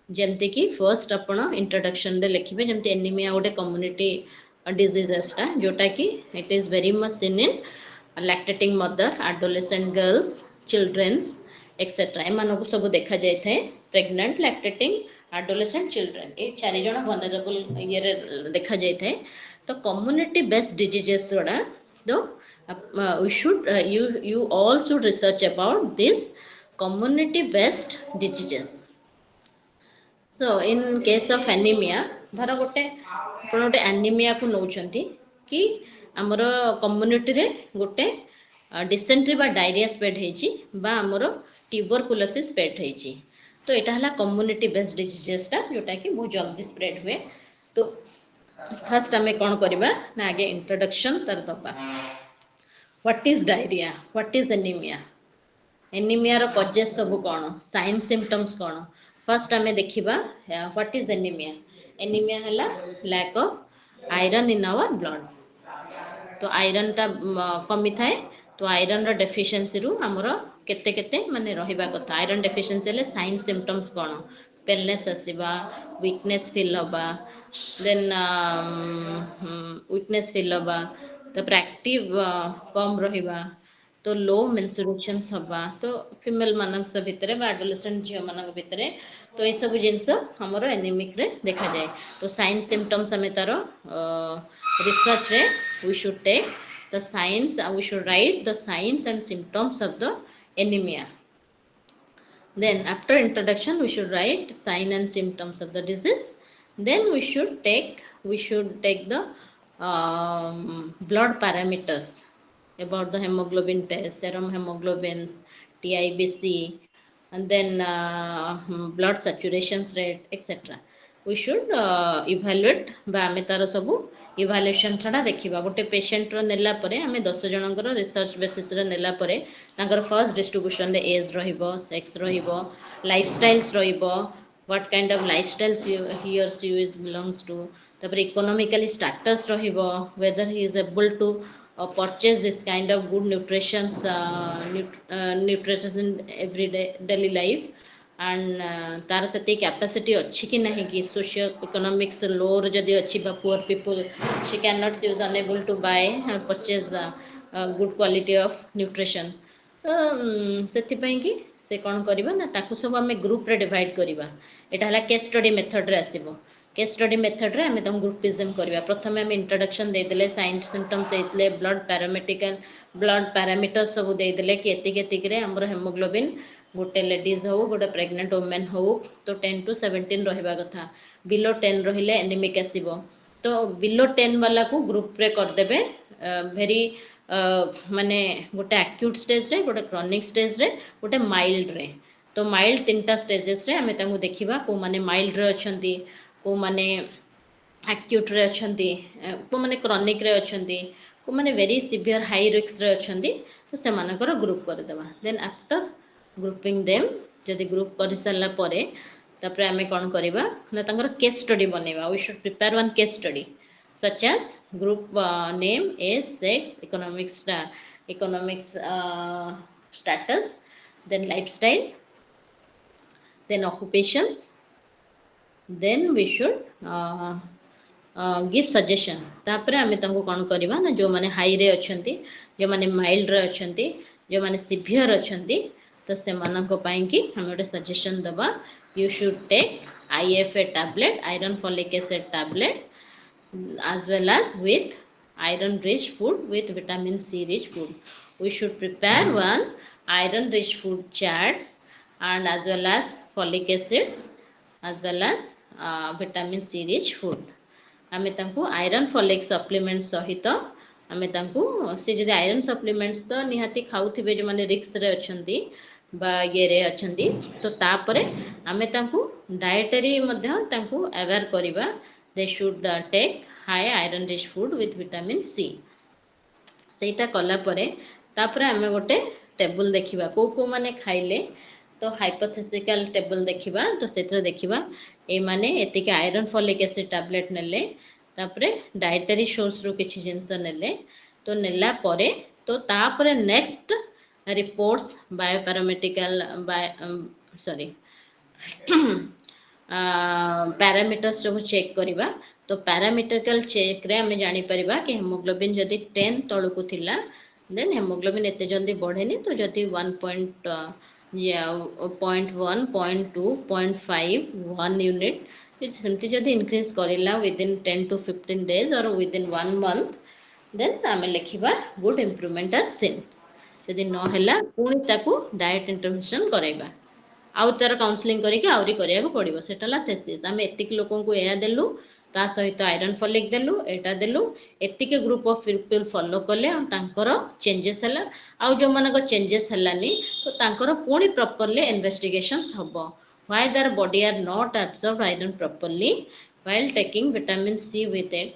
[SPEAKER 1] जेमते कि first आपण introduction रे लिखिबे जेमते एनीमिया गोटे कम्युनिटी डिजीजेस टा जोटा कि it is very much seen in lactating mother adolescent girls childrens etcetera एमानको सब देखा जाय थे प्रेग्नेंट लैक्टेटिंग एडोलेसेंट चिल्ड्रन ए चारि जण वनरेबल ये रे देखा जाय थे तो कम्युनिटी बेस्ड डिजीजेस जोड़ा तो we should you all should research about this community based diseases. So in case of anemia धर गोटे आपण गोटे एनीमिया को नौचंती कि हमर कम्युनिटी रे गोटे डिसेंट्री बा डायरिया स्प्रेड हेची बा हमर ट्यूबरकुलोसिस स्प्रेड हेची तो एटा हला कम्युनिटी बेस्ड डिजीजेस टा जोटा कि बहुत जल्दी स्प्रेड हुए तो फर्स्ट हमें कोन करबा ना आगे इंट्रोडक्शन तर दबा what is diarrhoea what is anaemia anaemia रो कॉजेस सब कोन साइन सिम्पटम्स कोन फर्स्ट हमें देखिबा व्हाट इज एनीमिया एनीमिया हला lack of iron in our blood तो आयरन टा कमी थाए तो आयरन रो डेफिशिएंसी रु हमरो केते केते माने रहिबा कथा आयरन डेफिशिएंसी ले साइन सिम्पटम्स कोन पेलनेस आसीबा वीकनेस फील होबा देन वीकनेस फील होबा तो एक्टिव कम रहिबा तो लो मेंस्ट्रुएशंस हबा तो फीमेल मानक से भितरे बा एडोलेसेंट झियो मानक भितरे तो ए सब जिंस हमरो एनीमिक रे देखा जाए तो साइन सिम्पटम्स हमें तारो रिसर्च रे we should take the signs we should write the signs and symptoms of the anemia. Then after introduction we should write sign and symptoms of the disease. Then we should take the blood parameters about the hemoglobin test, serum hemoglobins, TIBC, and then blood saturation rate, etc. We should evaluate ବା ଆମେ ତାର ସବୁ evaluation ଛଡ଼ା ଦେଖିବା। ଗୋଟେ ପେସେଣ୍ଟର ନେଲା ପରେ ଆମେ 10 ଜଣଙ୍କର ରିସର୍ଚ୍ଚ ବେସିସ୍ରେ ନେଲା ପରେ ତାଙ୍କର ଫର୍ଷ୍ଟ ଡିଷ୍ଟ୍ରିବ୍ୟୁସନରେ ଏଜ୍ ରହିବ, ସେକ୍ସ ରହିବ, ଲାଇଫଷ୍ଟାଇଲ୍ସ ରହିବ, what kind of lifestyles he or she is belongs to, ତାପରେ economically status ରହିବ, whether he is able to purchase this kind of good nutrition in everyday daily life, and तार से capacity अच्छी कि नहीं कि सोशियो इकोनॉमिक्स लोर जदि अच्छी बा poor people she can not use unable to buy purchase good quality of nutrition. तो ସେଥିପାଇଁ କି ସେ କ'ଣ କରିବା ନା ତାକୁ ସବୁ ଆମେ ଗ୍ରୁପ୍ରେ ଡିଭାଇଡ଼ କରିବା। ଏଇଟା ହେଲା କେସ୍ ଷ୍ଟଡି ମେଥଡ଼ରେ ଆସିବ। କେସ୍ ଷ୍ଟଡି ମେଥଡ଼ରେ ଆମେ ତାଙ୍କୁ ଗ୍ରୁପିଜମ୍ କରିବା। ପ୍ରଥମେ ଆମେ ଇଣ୍ଟ୍ରୋଡକ୍ସନ୍ ଦେଇଦେଲେ, ସାଇନ୍ ସିମ୍ପଟମ୍ସ ଦେଇଥିଲେ, ବ୍ଲଡ୍ ପାରାମିଟର ସବୁ ଦେଇଦେଲେ କି ଏତିକି ଏତିକିରେ ଆମର ହେମୋଗ୍ଲୋବିନ୍ ଗୋଟେ ଲେଡିଜ୍ ହଉ ଗୋଟେ ପ୍ରେଗନେଣ୍ଟ ଓମେନ୍ ହଉ ତ 10 to 17 ରହିବା କଥା। ବିଲୋ 10 ରହିଲେ ଏନିମିକ୍ ଆସିବ। ତ ବିଲୋ 10 ବାଲାକୁ ଗ୍ରୁପ୍ରେ କରିଦେବେ ଭେରି ମାନେ ଗୋଟେ ଆକ୍ୟୁଟ୍ ଷ୍ଟେଜ୍ରେ, ଗୋଟେ କ୍ରନିକ୍ ଷ୍ଟେଜ୍ରେ, ଗୋଟେ ମାଇଲ୍ଡରେ। ତ ମାଇଲ୍ଡ 3ଟା ଷ୍ଟେଜେସ୍ରେ ଆମେ ତାଙ୍କୁ ଦେଖିବା କେଉଁମାନେ ମାଇଲ୍ଡରେ ଅଛନ୍ତି, କେଉଁମାନେ ଆକ୍ୟୁଟ୍ରେ ଅଛନ୍ତି, କେଉଁମାନେ କ୍ରନିକ୍ରେ ଅଛନ୍ତି, କେଉଁମାନେ ଭେରି ସିଭିୟର ହାଇ ରିସ୍କରେ ଅଛନ୍ତି। ତ ସେମାନଙ୍କର ଗ୍ରୁପ୍ କରିଦେବା। ଦେନ୍ ଆଫ୍ଟର ଗ୍ରୁପିଂ ଦେମ୍, ଯଦି ଗ୍ରୁପ୍ କରିସାରିଲା ପରେ ତାପରେ ଆମେ କ'ଣ କରିବା ନା ତାଙ୍କର କେସ୍ ଷ୍ଟଡି ବନେଇବା। We should prepare one case study such as group name, age, sex, economics status, then lifestyle, then occupations, then we should give suggestion। तापर आमे तांको कोन करबा ना जो माने हाई रे अछंती, जो माने माइल्ड रे अछंती, जो माने सिवियर अछंती, तो से मानक पई कि हम ओटे सजेशन दबा। You should take IFA tablet, iron folic acid tablet, as well as with iron rich food with vitamin C rich food. We should prepare one iron rich food charts and as well as folic acids as well as vitamin C rich food। आमे तांको iron folic supplements सहित आमे तांको से जदि iron supplements तो निहाती खाउथिबे जो माने रिक्स रे अछंती बा ये रे अछंती। तो तापरे आमे तांको डायटरी मध्य तांको अवेयर करिबा they should take high iron rich food with vitamin C. सेटा कला परे तापरे आमे गोटे टेबल देखिबा को को माने खाइले। तो हाइपोथेसिकल टेबल देखिबा। तो सेथरे देखिबा ए माने एतिके आयरन फॉलिक एसिड टैबलेट नेले, तापरे डायटरी सोर्स रो किछि जिंस नेले। तो नेला परे तो तापरे नेक्स्ट रिपोर्ट्स बायोपैरामेटिकल पैरामीटर्स सब चेक करिबा। तो पैरामीटरिकल चेक रे हमें जानि परिबा कि हेमोग्लोबिन जदि 10 तळकु थिला देन हेमोग्लोबिन एते जल्दी बढ़ेनी। तो जदि 1.1, 0.2, 0.5, 1 यूनिट सेमती जदि इंक्रीज करिला विदिन 10 to 15 days और विदिन 1 month देन आमे लिखिबा गुड इंप्रूवमेंट आर सीन। जदि न हैला पुणी ताकू डाइट इंटरवेंशन कराइबा, आउ तार काउंसलिंग करिके आउरी करिया पड़िबो। सेटाला थेसिस आमे एतिक लोकन को एया देलु, ता सहित आयरन फॉलिक देलु, एटा देलु, एतिक ग्रुप ऑफ पीपल फॉलो कले और तांकर चेंजेस हला। आउ जो मानक चेंजेस हलानी तो तांकर पुणी प्रॉपर्ली इन्वेस्टिगेशंस हबो why their body are not absorb iron properly while taking vitamin C with it.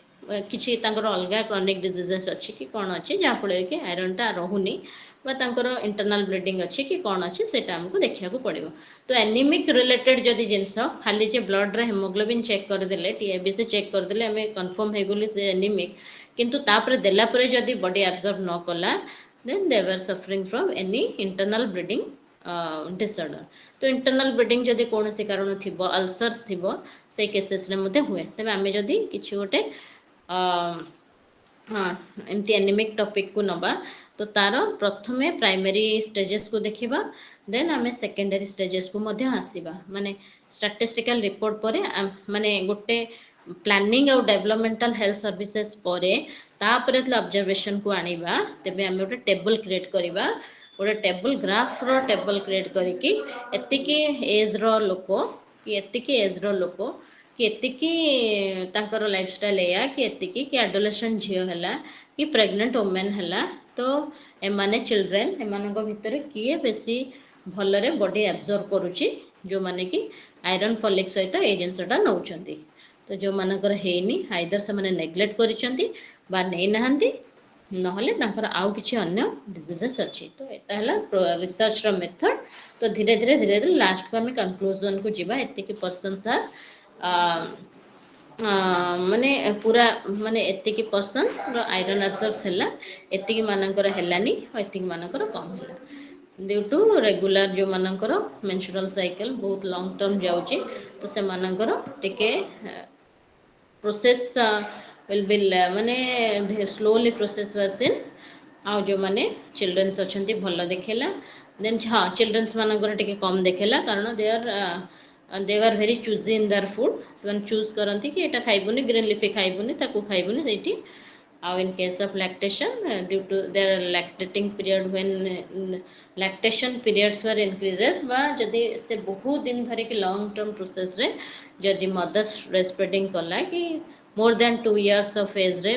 [SPEAKER 1] किछि तांकर अलगा क्रोनिक डिजीजेस अछि कि कोन अछि जा फळे कि आयरन ता रहुनी बा तांकर इंटरनल ब्लीडिंग अछि कि कोन अछि सेटा हमको देखिया को पड़िबो। तो एनीमिक रिलेटेड जदि जिंस खाली जे ब्लड रे हेमोग्लोबिन चेक कर देले, टीआईबीसी चेक कर देले हमें कंफर्म हे गोली से एनीमिक, किंतु तापर देला परे जदि बॉडी एब्जॉर्ब न कला then they were suffering from any internal bleeding disorder. तो इंटरनल ब्लीडिंग जदि कोनोसी कारण थिबो, अल्सर्स थिबो, से केसेस रे मते हुए। तबे हमें जदि किछि गोटे हाँ एमती एनीमिक टॉपिक को नबा तो तार प्रथमे प्राइमरी स्टेजेस को देखिबा, देन आमे सेकेंडरी स्टेजेस को मध्य आसीबा। माने स्टैटिस्टिकल रिपोर्ट परे माने गोटे प्लानिंग और डेवलपमेंटल हेल्थ सर्विसेज परे तापरे ऑब्जर्वेशन को आनिबा। तेबे आमे गोटे टेबल क्रिएट करिबा, गोटे टेबल ग्राफ रो टेबल क्रिएट करिकि एतिकी एज रो लोको कि एतिकी एज रो लोको कि एतिकी तांकर लाइफस्टाइल या कि एतिकी कि एडोलेसेंट झियो हला कि प्रेग्नेंट वुमेन हला तो एमाने चिल्ड्रेन एमानक भितर किए बेसी भलरे बॉडी एब्जॉर्ब करूची जो माने कि आयरन फॉलिक सहित ए जिनसटा नउचंती तो जो मानकर हेनी आइदर से माने नेग्लेक्ट करिसंती बा नै नहंती नहले तांकर आउ किछि अन्य डिजीजेस अछि तो एटा हला रिसर्च रो मेथड तो धीरे धीरे लास्ट को हमें कंक्लूजन को जिबा एतिकी पर्सन्स आर माने पूरा माने एतिकी पर्सन्स रो आयरन एब्जॉर्ब हला एतिकी मानकर हेलानी एतिकी मानकर कम हला ड्यू टू रेगुलर जो मानकर मेंस्ट्रुअल साइकिल बहुत लॉन्ग टर्म जाउची तो से मानकर टिके प्रोसेस विल बी माने स्लोली प्रोसेस वसिन आउ जो माने चिल्ड्रंस अछंती भल देखेला देन हाँ चिल्ड्रंस मानकर टिके कम देखेला कारण they are very choosy in their food ସେମାନେ ଚୁଜ୍ କରନ୍ତି कि एटा खाइबुनी ग्रीन लिफी खाइबुनी ताकू खाइबुनी सेठी in case of lactation due to their lactating period when lactation periods were increases बा जदि से बहुत दिन धरे कि long term process रे जदि mothers breastfeeding कला कि more than 2 years of age रे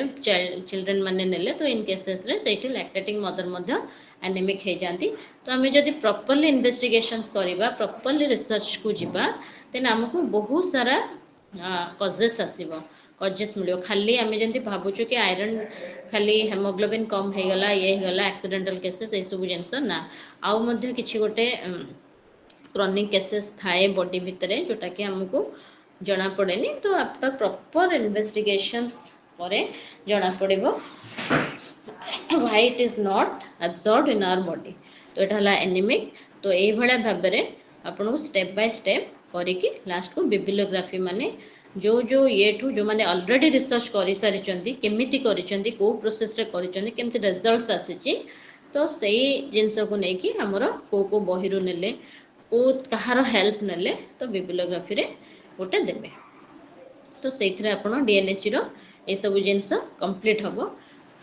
[SPEAKER 1] children माने नेले तो in cases रे सेठी lactating mother मध्य anemic हे जानती तो हमें जदि properly investigations करिबा properly research को जिबा then हमको बहुत सारा कजेस आसीबो कजेस मिलियो खाली आमे जंती भाबुछु कि आयरन खाली हेमोग्लोबिन कम हे गला ये हे गला एक्सीडेंटल केसेस ए सब जिंस ना आउ मध्ये किछि गोटे क्रॉनिक केसेस थाए बॉडी भितरे जोटा कि हमको जना पड़ेनी तो आफ्टर प्रॉपर इन्वेस्टिगेशंस परे जना पड़िबो why it is not absorbed in our body तो एटा हला एनीमिक तो एई भला भाबरे आपन स्टेप बाय स्टेप करिकि लास्ट को बिबिलियोग्राफी माने जो जो ये ठू जो माने ऑलरेडी रिसर्च करि सारिचंती केमिति करिचंती को प्रोसेस रे करिचंती केमिति रिजल्ट्स आसीची तो सेही जिंस को नै कि हमरो को बहिरु नेले को कहार हेल्प नेले तो बिबिलियोग्राफी रे गोटे देबे तो सेइथरे आपण डीएनएच रो ए सब जिंस कंप्लीट हबो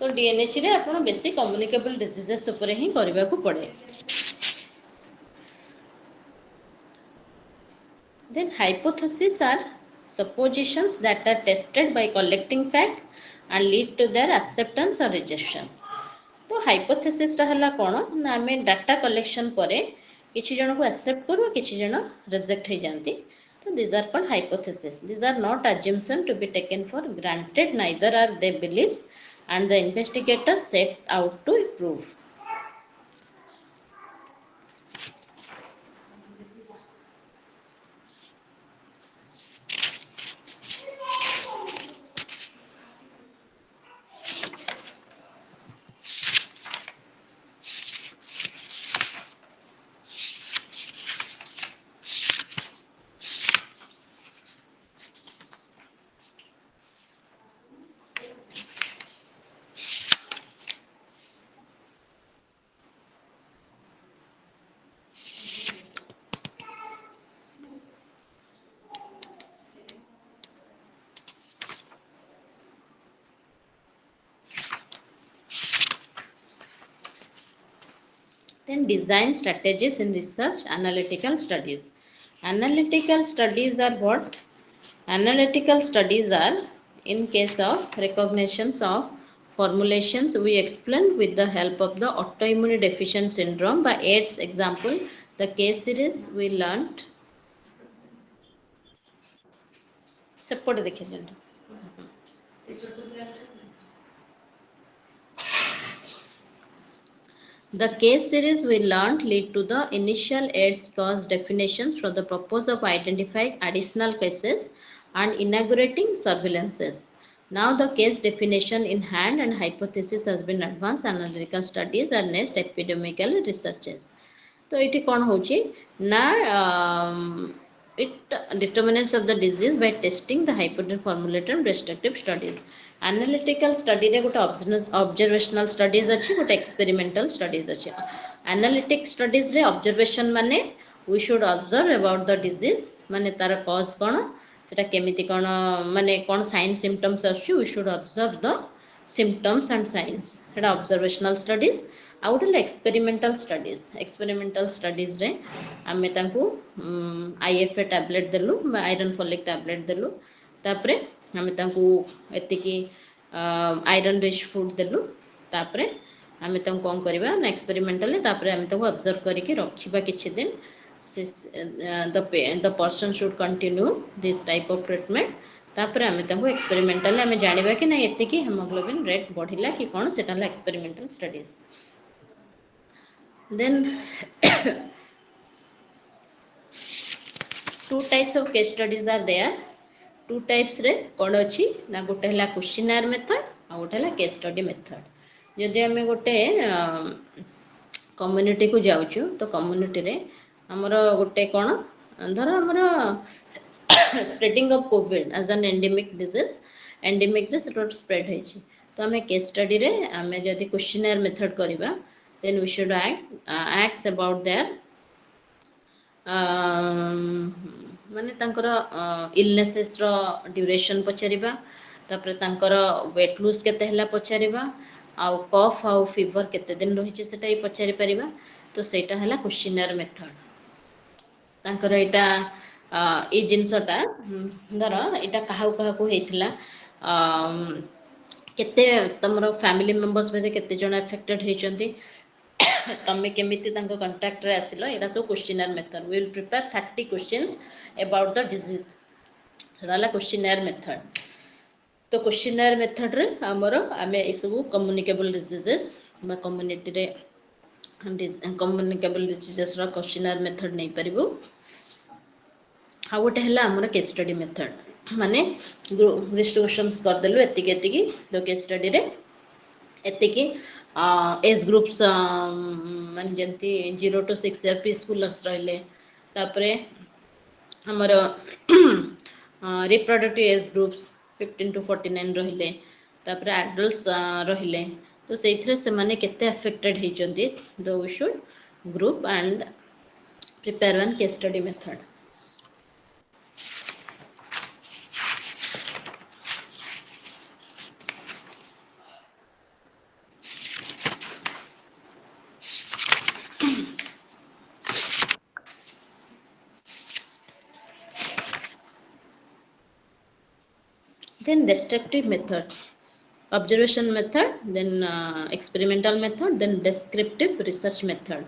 [SPEAKER 1] तो डीएनएच रे आपण बेसी कम्युनिकेबल डिजीजेस ऊपर ही करबा को पड़े then hypotheses are suppositions that are tested by collecting facts and lead to their acceptance or rejection तो hypothesis टा हला कोन ना हमें डाटा कलेक्शन करे किछि जन को एक्सेप्ट करू किछि जन रिजेक्ट हे जानती तो these are called hypotheses these are not assumption to be taken for granted neither are they beliefs and the investigators set out to prove Then design strategies in research analytical studies. Analytical studies are what? Analytical studies are in case of recognitions of formulations we explain with the help of the autoimmune deficient syndrome by AIDS example the case series we learnt support देखिए The case series we learned lead to the initial AIDS cause definitions for the purpose of identifying additional cases and inaugurating surveillances. Now the case definition in hand and hypothesis has been advanced analytical studies and next epidemiological researches. तो ये कौन होची ना it determinants of the disease by testing the hypothesis formulated and restrictive studies. Analytical study रे गोटे observational studies अच्छी गोटे experimental studies अच्छी. Analytic studies रे observation माने we should observe about the disease माने तार cause कौन सेटा केमिति कौन माने कौन sign symptoms अच्छी we should observe the symptoms and signs. सेटा observational studies आउ गोटे एक्सपेरिमेंटल स्टडीज रे आमे तांकू आईएफए टैबलेट देलु आयरन फॉलिक टैबलेट देलु तापरे आमे तांकू एतिकी आयरन रिच फूड देलु तापरे आमे तांकू कोन करबा ना एक्सपेरिमेंटल तापरे आमे तांकू ऑब्जर्व करिके रखिबा किछि दिन the person should continue this type of treatment तापर आमे तांको एक्सपेरिमेंटल आमे जानिबा कि ना एते कि हेमोग्लोबिन रेट बढ़िला कि कोन सेटा ला experimental studies then two types of case studies are there two types रे कोन अछि ना गोटे हला क्वेश्चनर मेथड आ गोटे हला केस स्टडी मेथड यदि आमे गोटे कम्युनिटी को जाउछु तो कम्युनिटी रे हमर गोटे कोन धर हमर spreading of Covid as an endemic रे स्प्रेड है तो आमे केस स्टडी रे आमे जदि क्वेश्चनर मेथड करबा then we should ask about their माने तांकर इलनेसेस रो ड्यूरेशन पचारिबा तापर तांकर वेट लूज केते हला पचारिबा आउ कफ आउ फीवर केते दिन रही छै सेटा ही पचारि परिबा तो सेटा हला क्वेश्चनर मेथड तांकर एटा ए जिनसटा धर एटा काहा काहा को हेतिला केते तमरो फैमिली मेंबर्स में केते जण अफेक्टेड हेचंती तमे केमिति तांको कांटेक्ट रे आसिलो एटा so questionnaire method we will prepare 30 questions about the disease सेटाला क्वेश्चनर मेथड तो क्वेश्चनर मेथड रे हमरो आमे ए सब कम्युनिकेबल डिजीजेस बा कम्युनिटी रे कम्युनिकेबल डिजीजेस रो क्वेश्चनर मेथड नै परिबो आ गोटे हला हमर केस स्टडी मेथड माने डिस्ट्रीब्यूशंस कर देलु एतिकी एतिकी तो केस स्टडी रे एतिकी एज ग्रुप्स मान जंती 0 to 6 इयर प्री स्कूलर्स रहले तापरे हमर रिप्रोडक्टिव एज ग्रुप्स 15 to 49 रहले तापरे एडल्ट्स रहले तो सेथरे से माने केते अफेक्टेड हेचंती दो we should group and prepare one case study method then destructive method observation method then experimental method then descriptive research method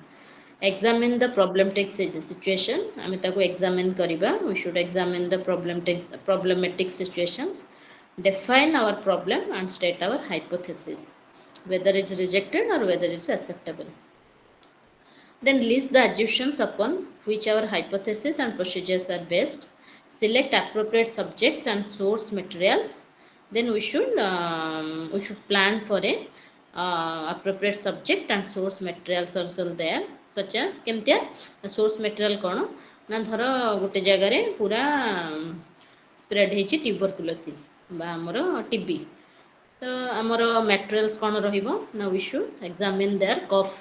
[SPEAKER 1] examine the problematic situation आमे ताको examine करिबा we should examine the problematic situations define our problem and state our hypothesis whether it's rejected or whether it's acceptable then list the assumptions upon which our hypothesis and procedures are based select appropriate subjects and source materials then we should plan for a appropriate subject and source materials also there such as केमतिया source material कोन ना धर गोटे जगह रे पूरा spread हेची tuberculosis बा हमरो TB तो हमरो मटेरियल्स कोन रहिबो ना we should examine their cough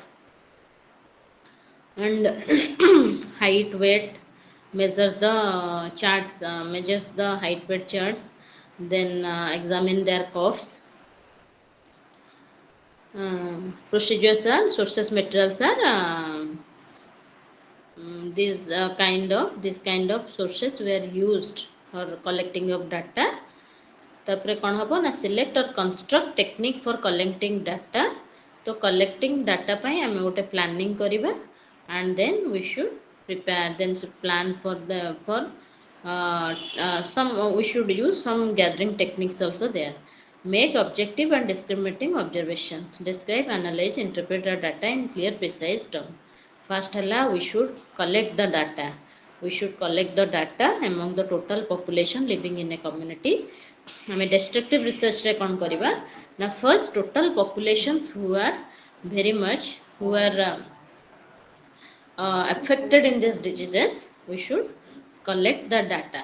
[SPEAKER 1] and height weight measure the charts measures the height weight charts then examine their coughs procedures are sources materials are this kind of sources were used for collecting of data तापरे कोन हबो ना select or construct technique for collecting data तो collecting data पई हमें गोटे planning करिबा and then we should prepare then should plan for some we should use some gathering techniques also there make objective and discriminating observations describe analyze interpret the data in clear precise terms first hella we should collect the data among the total population living in a community हमें destructive research रे कोन करिबा ना first total populations who are very much who are affected in these diseases we should collect the data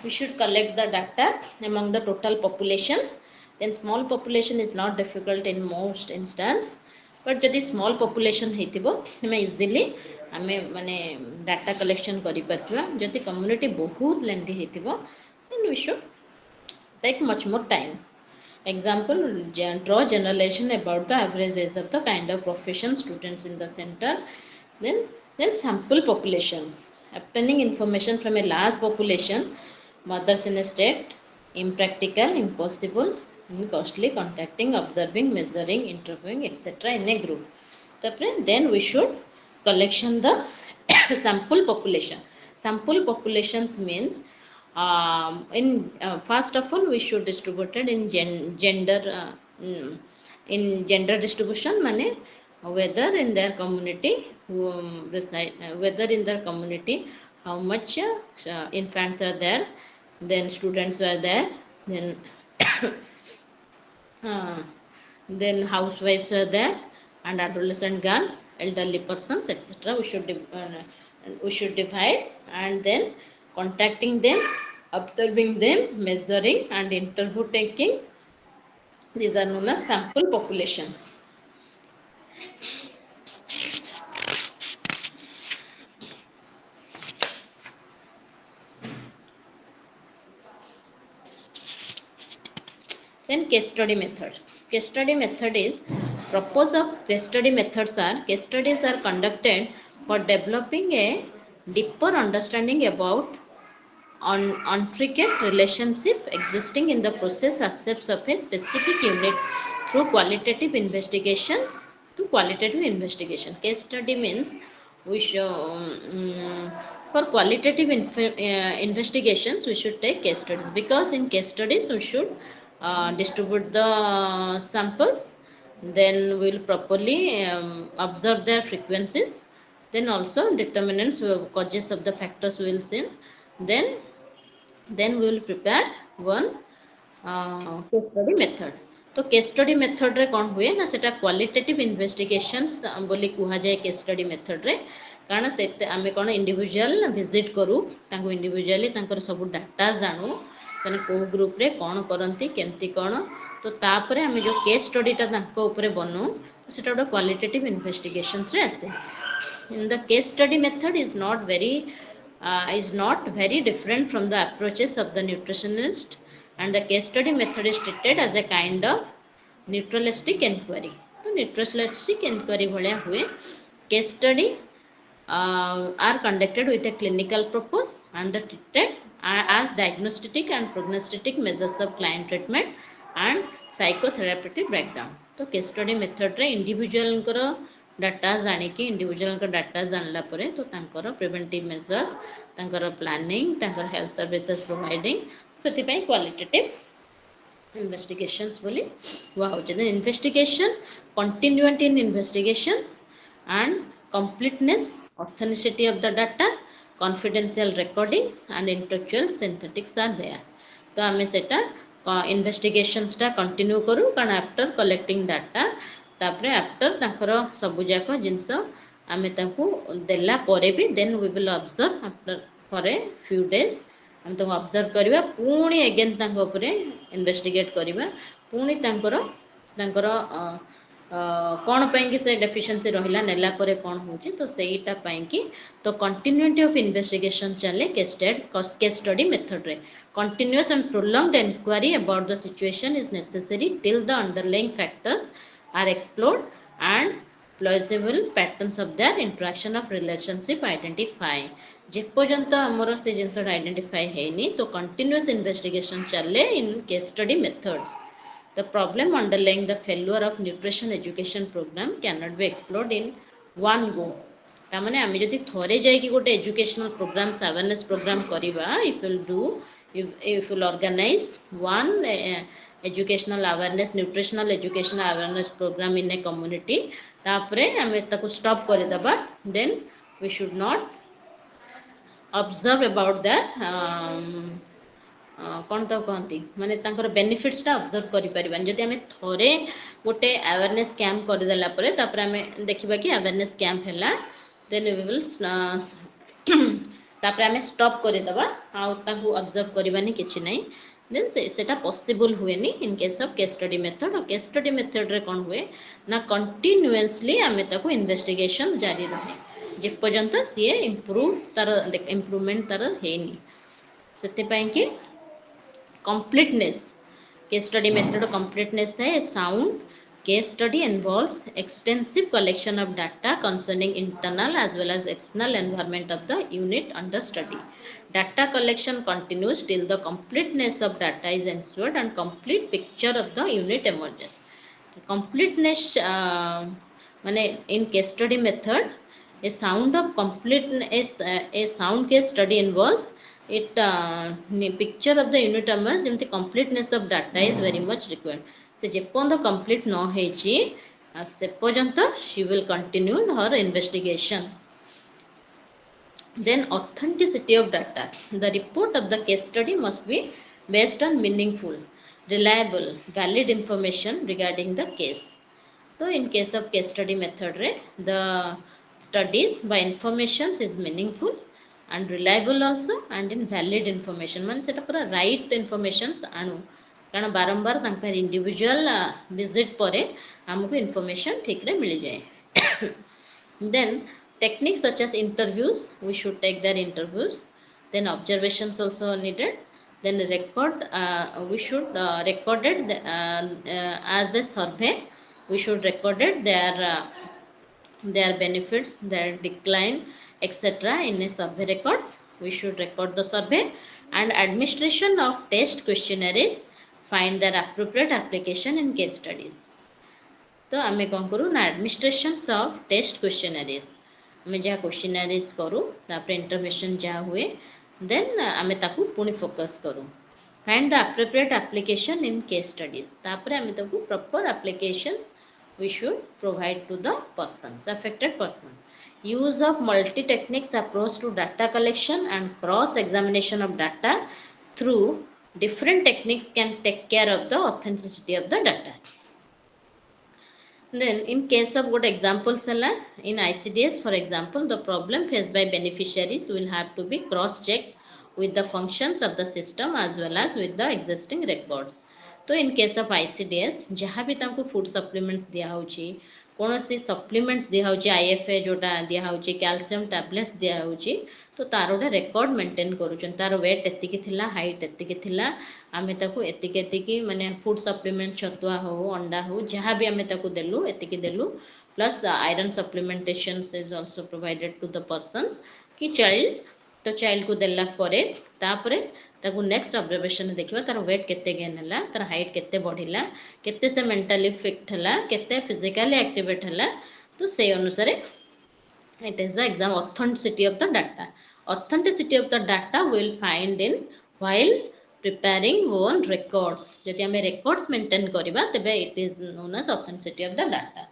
[SPEAKER 1] we should collect the data among the total populations. Then small population is not difficult in most instance, but जदि small population ହେଇଥିବ ଆମେ easily ଆମେ ମାନେ data collection କରିପାରିବା. जदि community बहुत lengthy ହେଇଥିବ then we should take much more time. Example, draw generalization about the average age of the kind of profession students in the center. Then sample populations. Obtaining information from a large population, mothers in a state, impractical, impossible, and costly. Contacting, observing, measuring, interviewing, etc. in a group. Then we should collection the sample population. Sample populations means in first of all we should distribute it in gender in gender distribution mane whether in their community whether in their community how much infants are there, then students were there, then uh, then housewives are there, and adolescent girls, elderly persons, etc. We should divide, and then contacting them, observing them, measuring, and interview taking. These are known as sample populations. Then case study method. Case study method is purpose of case study methods are case studies are conducted for developing a deeper understanding about intricate relationship existing in the process aspects of a specific unit through qualitative investigations to qualitative investigation. Case study means we should for qualitative investigations we should take case studies, because in case studies we should distribute the samples, then we will properly observe their frequencies, then also determinants causes of the factors we will see, then we will prepare one case study method. तो case study method रे कौन हुए ना सेटा qualitative investigations बोली कुहा जाए case study method रे, कारण से आमे कौन इंडिविजुअल विजिट करू तांको इंडिविजुअली तांकर सब डाटा जानू माने को ग्रुप रे कौन करंती केमती कौन, तो तापरे आमे जो केस स्टडीटा तांको ऊपर बनू सेटा गोटे क्वालिटेटिव इन्वेस्टिगेशंस रे आसे. In the case study method is not very different from the approaches of the nutritionist, and the case study method is treated as a kind of neutralistic inquiry. तो neutralistic inquiry भलिया हुए. Case study are conducted with a clinical purpose and the treated as diagnostic and prognostic measures of client treatment and psychotherapeutic breakdown. तो case study method रे individual करो data जानिकी individual का data जानला परे तो तांकर प्रिवेंटिव मेजर्स तांकर प्लानिंग तांकर हेल्थ सर्विसेज प्रोवाइडिंग सेति पई क्वालिटेटिव इन्वेस्टिगेशंस बोली हुआ होचे. Then investigation continuity in investigations and completeness authenticity of the data confidential recordings and intellectual synthetics are there. तो आमे सेटा इन्वेस्टिगेशंस टा कंटिन्यू करू कारण आफ्टर कलेक्टिंग डाटा तापरे आफ्टर तांकर सबुजाक जिनस आमे तांको देला परे भी then we will observe after for a few days आम तांको ऑब्जर्व करबा पुणी अगेन तांको ऊपरे इन्वेस्टिगेट करबा पुणी तांकर तांकर कौन पाई से डेफिशिएंसी रहिला नेला परे कौन होची, तो सेईटा पाई कि तो कंटिन्यूटी ऑफ इन्वेस्टिगेशन चले केस स्टडी मेथड रे. Continuous and prolonged enquiry about the situation is necessary till the underlying factors are explored and plausible patterns of their interaction of relationship identify. जे पर्यंत हमर से जिनस आइडेंटिफाई हेनी तो continuous investigation चले in case study methods. The problem underlying the failure of nutrition education program cannot be explored in one go. तामाने आमे जदि थोरे जाय कि गोटे एजुकेशनल प्रोग्राम्स अवेयरनेस प्रोग्राम करिबा if will organize one educational awareness nutritional educational awareness program in a community तापरे आमे ताको स्टॉप कर दबा, then we should not observe about that कौन तो कहती माने तांकर बेनिफिट्स टा ऑब्जर्व करि परिबान. जदि आमे थोरे गोटे अवेयरनेस कैंप कर देला परे तापरे आमे देखिबा कि अवेयरनेस कैंप हैला, then we will तापर आम स्टॉप करदेवा ऑब्जर्व करवानी किसी ना देन सेटा पॉसिबल हुए in case of case study method और केस स्टडी मेथड रे कौन हुए ना कंटिन्यूअसली आम ताको इन्वेस्टिगेशन जारी रहे जेपर्यंत सी इम्प्रूव तार इम्प्रूवमेंट तार हेनी से कि completeness case study method completeness है sound case study involves extensive collection of data concerning internal as well as external environment of the unit under study. Data collection continues till the completeness of data is ensured and complete picture of the unit emerges. Completeness माने in case study method a sound of completeness a sound case study involves it picture of the unit emerges in the completeness of data is very much required. से जेपर्यंत complete न होइछि से पर्यंत she will continue her investigations. Then authenticity of data. The report of the case study must be based on meaningful, reliable, valid information regarding the case. So in case of case study method the studies by information is meaningful and reliable also and in valid information मान सेटा पूरा right information आनु कारण बारंबार individual visit पर आमको information ठीक रे मिल जाए. Then techniques such as interviews we should take their interviews then observations also needed then record we should recorded as a survey we should recorded their benefits their decline etc in a survey records we should record the survey and administration of test questionnaires find their appropriate application in case studies. तो आमे कौन करूँ ना administration of test questionnaires आमे जहाँ questionnaires करूँ तापर intervention जहाँ हुए देन आमे ताकू पुणी फोकस करूँ find the appropriate application in case studies तापर आमे ताकू proper application we should provide to the persons affected person. Use of multi techniques approach to data collection and cross examination of data through different techniques can take care of the authenticity of the data. Then in case of good examples in ICDS for example the problem faced by beneficiaries will have to be cross checked with the functions of the system as well as with the existing records. तो in case of ICDS जहाँ भी तांको food supplements दिया होची कौन सी supplements दिया होची IFA जोटा दिया होची कैल्शियम टैबलेट्स दिया होची तो तार गोटे रेकर्ड मेंटेन करूछन तार वेट एतिकी थिला हाइट एतिकी थिला आमे ताको एतिकी एतिकी माने फूड सप्लीमेंट छतुआ हो अंडा हो जहाँ भी आमे ताको देलु एतिकी देलु plus iron supplementation is also provided to the person कि चाइल्ड तो चाइल्ड को देला परे तापरे ताकू नेक्स्ट ऑब्जर्वेशन देखिबा तार वेट केते गेन हला तार हाइट केते बढ़िला केते से मेंटली फिट हला केते फिजिकली एक्टिवेट हला तो से अनुसार it is the exam authenticity of the data. Authenticity of the data will find in while preparing own records. यदि हमें records maintain करिबा तबे it is known as authenticity of the data.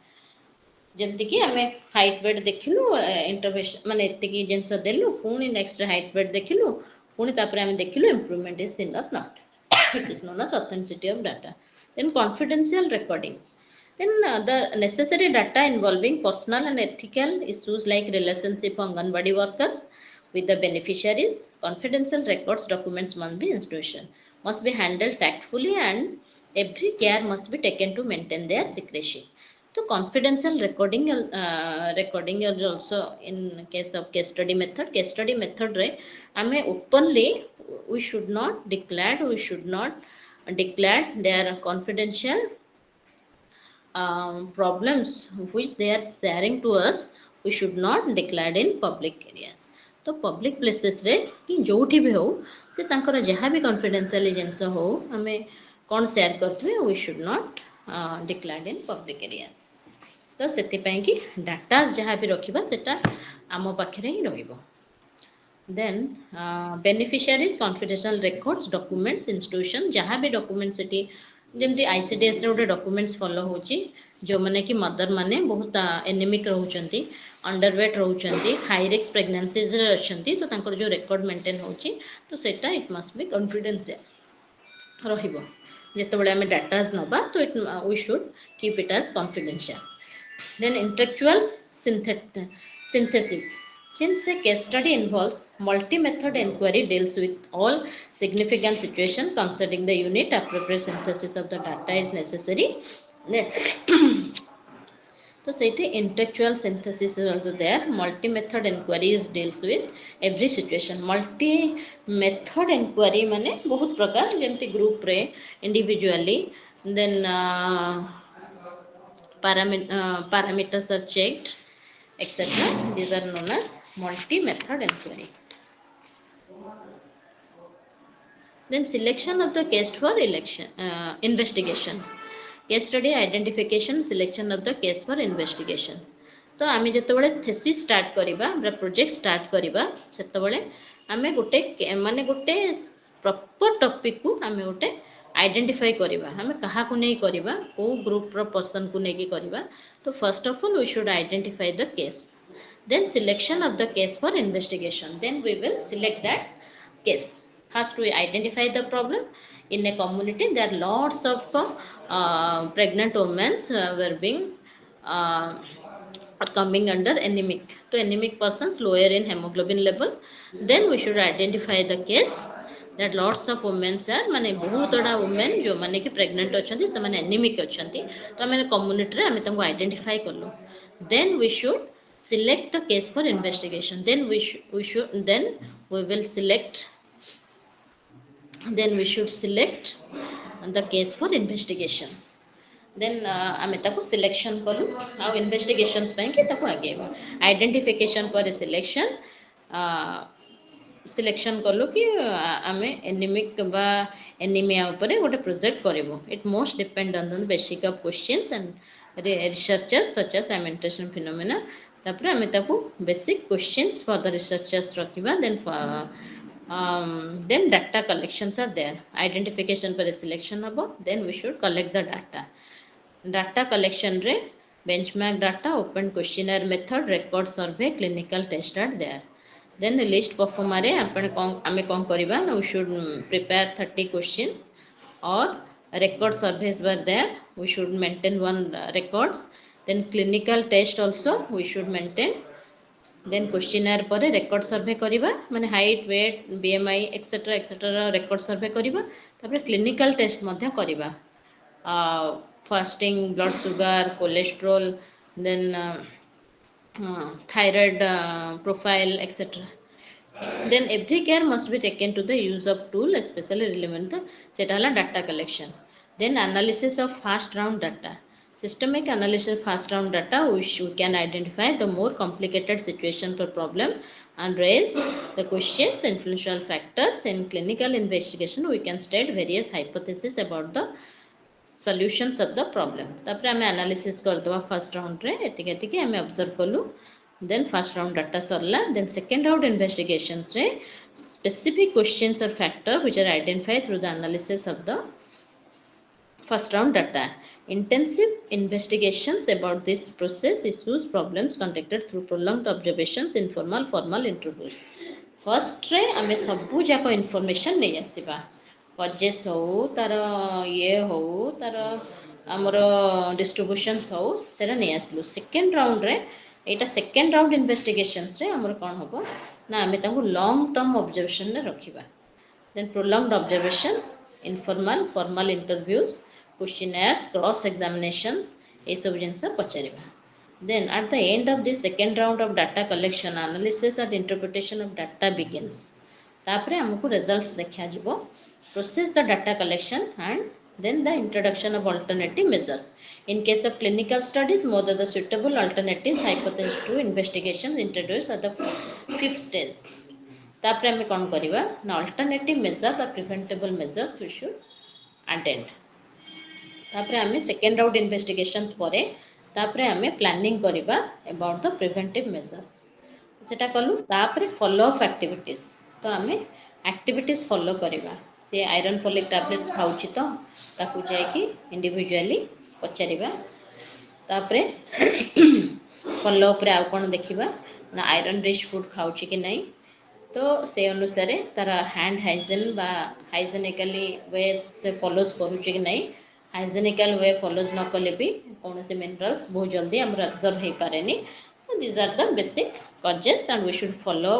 [SPEAKER 1] जमती कि हमें हाइट वेट देखिलु इंटरवेंशन माने एतिकी जिंस देलु पुणी नेक्स्ट हाइट वेट देखिलु पुणी तापर हमें देखिलु इंप्रूवमेंट इज सीन और not it is known as authenticity of data. Then confidential recording. Then the necessary data involving personal and ethical issues like relationship of Anganwadi workers with the beneficiaries, confidential records documents must be handled tactfully and every care must be taken to maintain their secrecy. So confidential recording is also in case of case study method. Case study method re ame openly we should not declare their confidential problems which they are sharing to us. We should not declare in public areas. तो public places रे कि जोठी भी हो से तांकर जहाँ भी confidential जिनस हो हमें कौन शेयर करते we should not declare in public areas. तो सेतिपाई कि डाटा जहाँ भी रखिबा सेटा आमो पाखरे ही रहिबो. Then beneficiaries confidential records documents institution जहाँ भी documents सेठी जमती आईसीडीएस रे गोटे डॉक्यूमेंट्स फॉलो होची जो माने कि मदर माने बहुत एनेमिक रहउचंती अंडरवेट रहउचंती हाई रिस्क प्रेगनेंसीज रे अछंती तो तांकर जो रेकॉर्ड मेंटेन होची तो सेटा इट मस्ट बी कॉन्फिडेंशियल रहिबो जेतेबेले हमें डाटाज नबा तो it we should keep it as confidential. Then intellectual synthesis Since a case study involves multi-method inquiry deals with all significant situations concerning the unit, appropriate synthesis of the data is necessary. So ସେଇଠି intellectual synthesis is also there. Multi-method inquiries deals with every situation. Multi-method inquiry माने बहुत प्रकार जेमती group रे individually then parameters are checked etc. These are known as multi-method inquiry. Then selection of the case for investigation. Case study identification, selection of the case for investigation. तो आमे जेतबेले thesis start करिबा project start करिबा सेतबेले आमे गोटे माने गोटे proper topic को आमे गोटे आइडेंटिफाई करिबा आमे कहा को नै करिबा को ग्रुप रो पर्सन को नै की करिबा तो first of all we should identify the case then selection of the case for investigation then we will select that case. First we identify the problem in a community. There are lots of pregnant women were being are coming under anemic, so anemic persons lower in hemoglobin level. Then we should identify the case that lots of women are माने बहुत बड़ा women जो माने कि pregnant अछंती से माने anemic अछंती तो हमें community रे हमें तंको identify कर लो. Then we should select the case for investigation. Then we will select the case for investigations. Then आमे ताको selection करू आउ investigations ପାଇଁ कि ताको आगेबो identification पर selection सिलेक्शन कलु कि आमे एनीमिक बा एनीमिया ऊपर गोटे प्रोजेक्ट करबो. It most depend on the basic of questions and researchers such as cementation phenomena. तापर आमे ताको basic questions for the researchers रखिबा. then data collections are there. Identification पर सिलेक्शन हबो. then we should collect the data collection रे benchmark data, open questionnaire method, record survey, clinical test are there. Then the list perform रे आमे कौन करिबा we should prepare 30 question or record surveys were there. We should maintain one records. Then clinical test also we should maintain. Then questionnaire पर record survey करिबा माने height, weight, BMI etc record survey करिबा. तापर clinical test मध्य करिबा fasting, blood sugar, cholesterol, then thyroid profile etc. Then every care must be taken to the use of tool especially relevant सेटा हला data collection. Then analysis of first round data. Systemic analysis of first round data we can identify the more complicated situation or problem and raise the questions. Influential factors in clinical investigation we can state various hypotheses about the solutions of the problem. तापर हमें analysis कर दवा first round रे एतिके एतिके हमें observe कलु. Then first round data सरला. Then second round investigations रे specific questions or factor which are identified through the analysis of the first round data. Intensive investigations about this process issues problems conducted through prolonged observations, informal, formal interviews. First रे हमें सबू जाको information नहीं आसीबा. Causes हो तार ये हो तार आमर डिस्ट्रीब्यूशन हो तेरा नहीं आसलु. सेकेंड राउंड रे एटा सेकेंड राउंड इन्वेस्टिगेशंस रे हमर कोन हबो ना हमें ताको लॉन्ग टर्म ऑब्जर्वेशन रे रखिबा. Then prolonged observation, informal formal interviews, questionnaires, cross examinations ए सब जिंस पचारिबा. Then at the end of this second round of data collection, analysis and interpretation of data begins. तापरे हमको results देखा जिवो. Process the data collection and then the introduction of alternative measures. In case of clinical studies, more than the suitable alternatives hypothesis to investigation introduced at the fifth stage. तापरे हमें कौन करिबा ना alternative measures or preventable measures we should attend. तापरे हमें second round investigations परे तापरे हमें planning करिबा about the preventive measures. सेटा कलु. तापरे follow up activities. तो हमें activities follow करिबा. से आयरन फॉलिक टैबलेट्स खाउची तो ताकू जाय कि इंडिविजुअली पचारिबा. तापरे फॉलो अप रे आ कोन देखिबा ना आयरन रिच फूड खाउची कि नहीं तो से अनुसार तार हैंड हाइजीन बा हाइजीनिकली वे से फॉलोज करूची कि नहीं. हाइजीनिकल वे फॉलोज न कले भी कौन से मिनरल्स बहुत जल्दी हम एब्जॉर्ब हे पारेनी. This are the basic causes and we should follow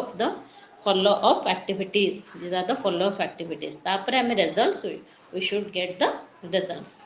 [SPEAKER 1] up activities. These are the follow up activities. तापर हमें results we should get the results.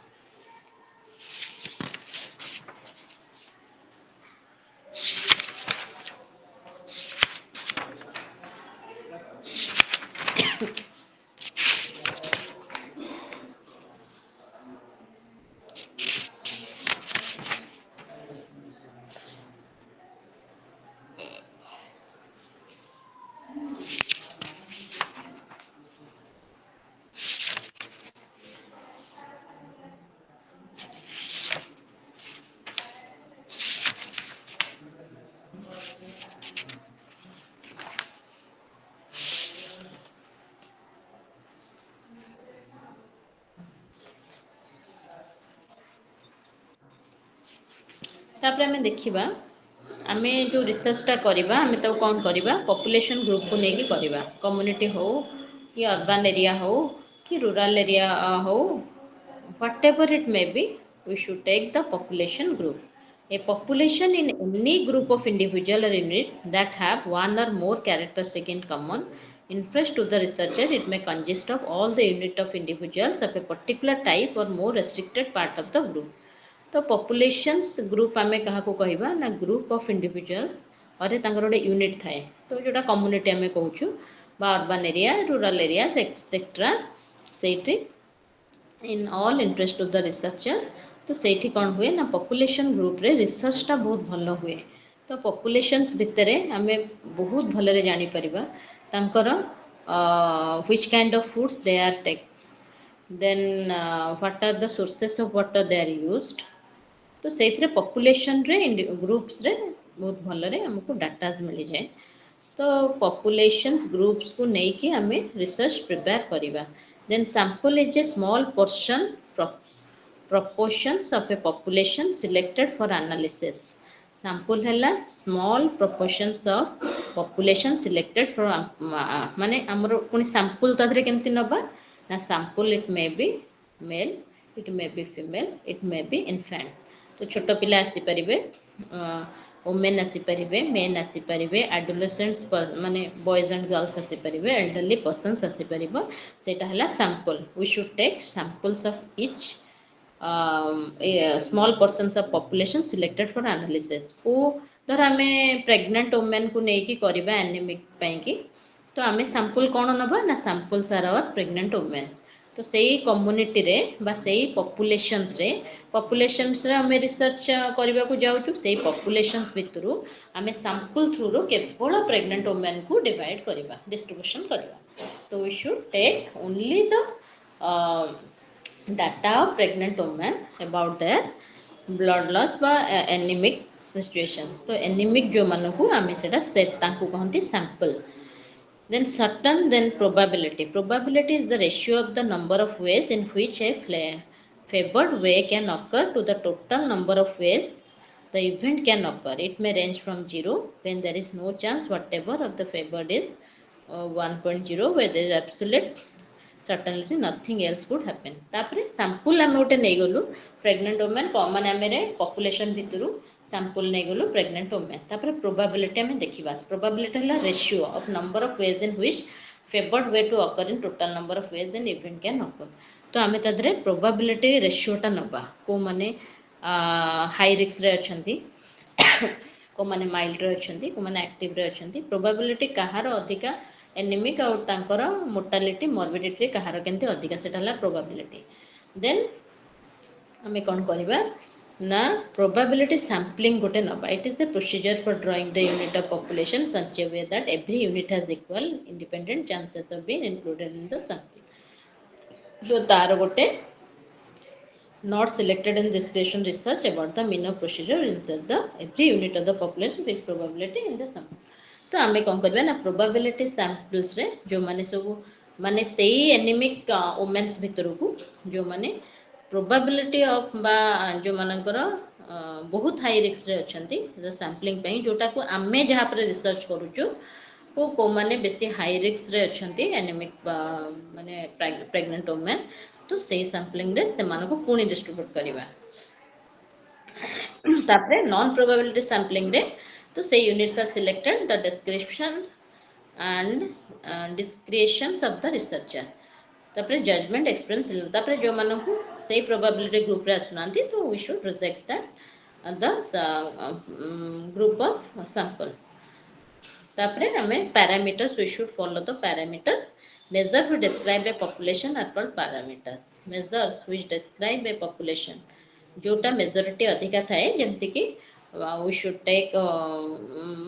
[SPEAKER 1] तापर हमें देखिबा आमे जो रिसर्चटा करिबा आमे तो कौन करिबा पॉपुलेशन ग्रुप को नेकी करिबा कम्युनिटी हो कि अर्बन एरिया हो कि रूरल एरिया हो whatever it may be we should take the population group a population in any group of individual or unit that have one or more characteristic in common interest to the researcher it may consist of all the unit of individuals of a particular type or more restricted part of the group तो populations group आमे कहा को कहबा ना group of individuals अरे तांगर गोटे unit थाए तो जोटा कम्युनिटी आमे कहूछु बा urban area rural area etcetera Sethi in all interest of the researcher तो सेठी कौन हुए ना पॉपुलेशन ग्रुप रे रिसर्चटा बहुत भल हुए तो पॉपुलेशंस भितरे आमे बहुत भलरे जानि परिबा तांकर which kind of foods they are take then what are the sources of water they are used तो से पॉपुलेशन रे ग्रुप्स रे बहुत भल हमको डाटाज मिल जाए तो पॉपुलेशंस ग्रुप्स को नहीं कि हमें रिसर्च प्रिपेयर करिबा then sample is a small portion proportions of a population selected for analysis sample hella small proportions of population selected for माने हमरो कोनी सैंपल तादरे केमति नबा ना sample it may be male it may be female it may be infant तो छोट पिला आसी परिबे वुमेन आसी परिबे मेन आसी परिबे एडोलेसेंट्स माने बॉयज एंड गर्ल्स आसी परिबे एल्डरली पर्सन्स आसी परिबो सेटा हला sample we should take samples of each small portions of population selected for analysis को धर आमे प्रेग्नेंट वुमेन को नहीं कि करिबा एनीमिक पई कि तो आमे सैंपल कोन नबा ना samples are our pregnant women तो सेही कम्युनिटी रे बा सेही पॉपुलेशंस रे आमे रिसर्च करबा को जाउछु सेही पॉपुलेशंस भितरु आमे सैंपल थ्रू रो केवल प्रेग्नेंट वुमेन को डिवाइड करबा डिस्ट्रीब्यूशन करबा तो we should take only the data of pregnant women about their blood loss बा anemic situations तो anemic जो मानू को आमे सेटा set तांकु कहंती sample then certain then probability is the ratio of the number of ways in which a favored way can occur to the total number of ways the event can occur it may range from 0 when there is no chance whatever of the favored is 1.0 where there is absolute certainly nothing else would happen तापरे sample आमे ओटे नै गलु pregnant women common आमे population भितरु sample नै गलु pregnant women तापरे प्रोबेबिलिटी आमे देखिबा प्रोबेबिलिटी हला ratio of number of ways in which favoured way to occur in total number of ways in event can occur तो आमे तदरे प्रोबेबिलिटी रेशियोटा नबा को माने हाई रिस्क रे अछंती को माने माइल्ड रे अछंती को माने एक्टिव रे अछंती प्रोबेबिलिटी कहार अधिका एनीमिक और तांकर मोर्टालिटी मॉर्बिडिटी कहार केंते अधिका सेटा हला प्रोबेबिलिटी देन हमें कोन करबा ना प्रोबेबिलिटी सैंपलिंग गोटे नबा it is the procedure for drawing the unit of population such A way that every unit has equal independent chances of being included in the sample जो तार गोटे not selected in discussion research about the mean of procedure insert the every unit of the population is probability in the sample तो आमे कौन करबा ना probability samples रे जो माने सब माने सेही एनीमिक वुमेन्स भितर को जो माने प्रोबेबिलिटी ऑफ बा जो मानकर बहुत हाई रिस्क रे अछंती सैंपलिंग पई जोटा को आमे जहा पर रिसर्च करूछु को माने बेसी हाई रिस्क रे अछंती एनीमिक माने प्रेग्नेंट वुमेन तो सेही सैंपलिंग रे से मानको पुणी डिस्ट्रीब्यूट करबा तापरे नॉन प्रोबेबिलिटी सैंपलिंग रे तो से units are selected the description and descriptions of the researcher तापर जजमेंट एक्सपीरियंस तापर जो मानू से प्रोबेबिलिटी ग्रुप रे आसुनांती तो we should reject that the group of sample तापर हमें parameters we should follow the parameters measures which describe a population are called parameters measures which describe a population जोटा मेजोरिटी अधिका थाए जेमति कि वी शुड टेक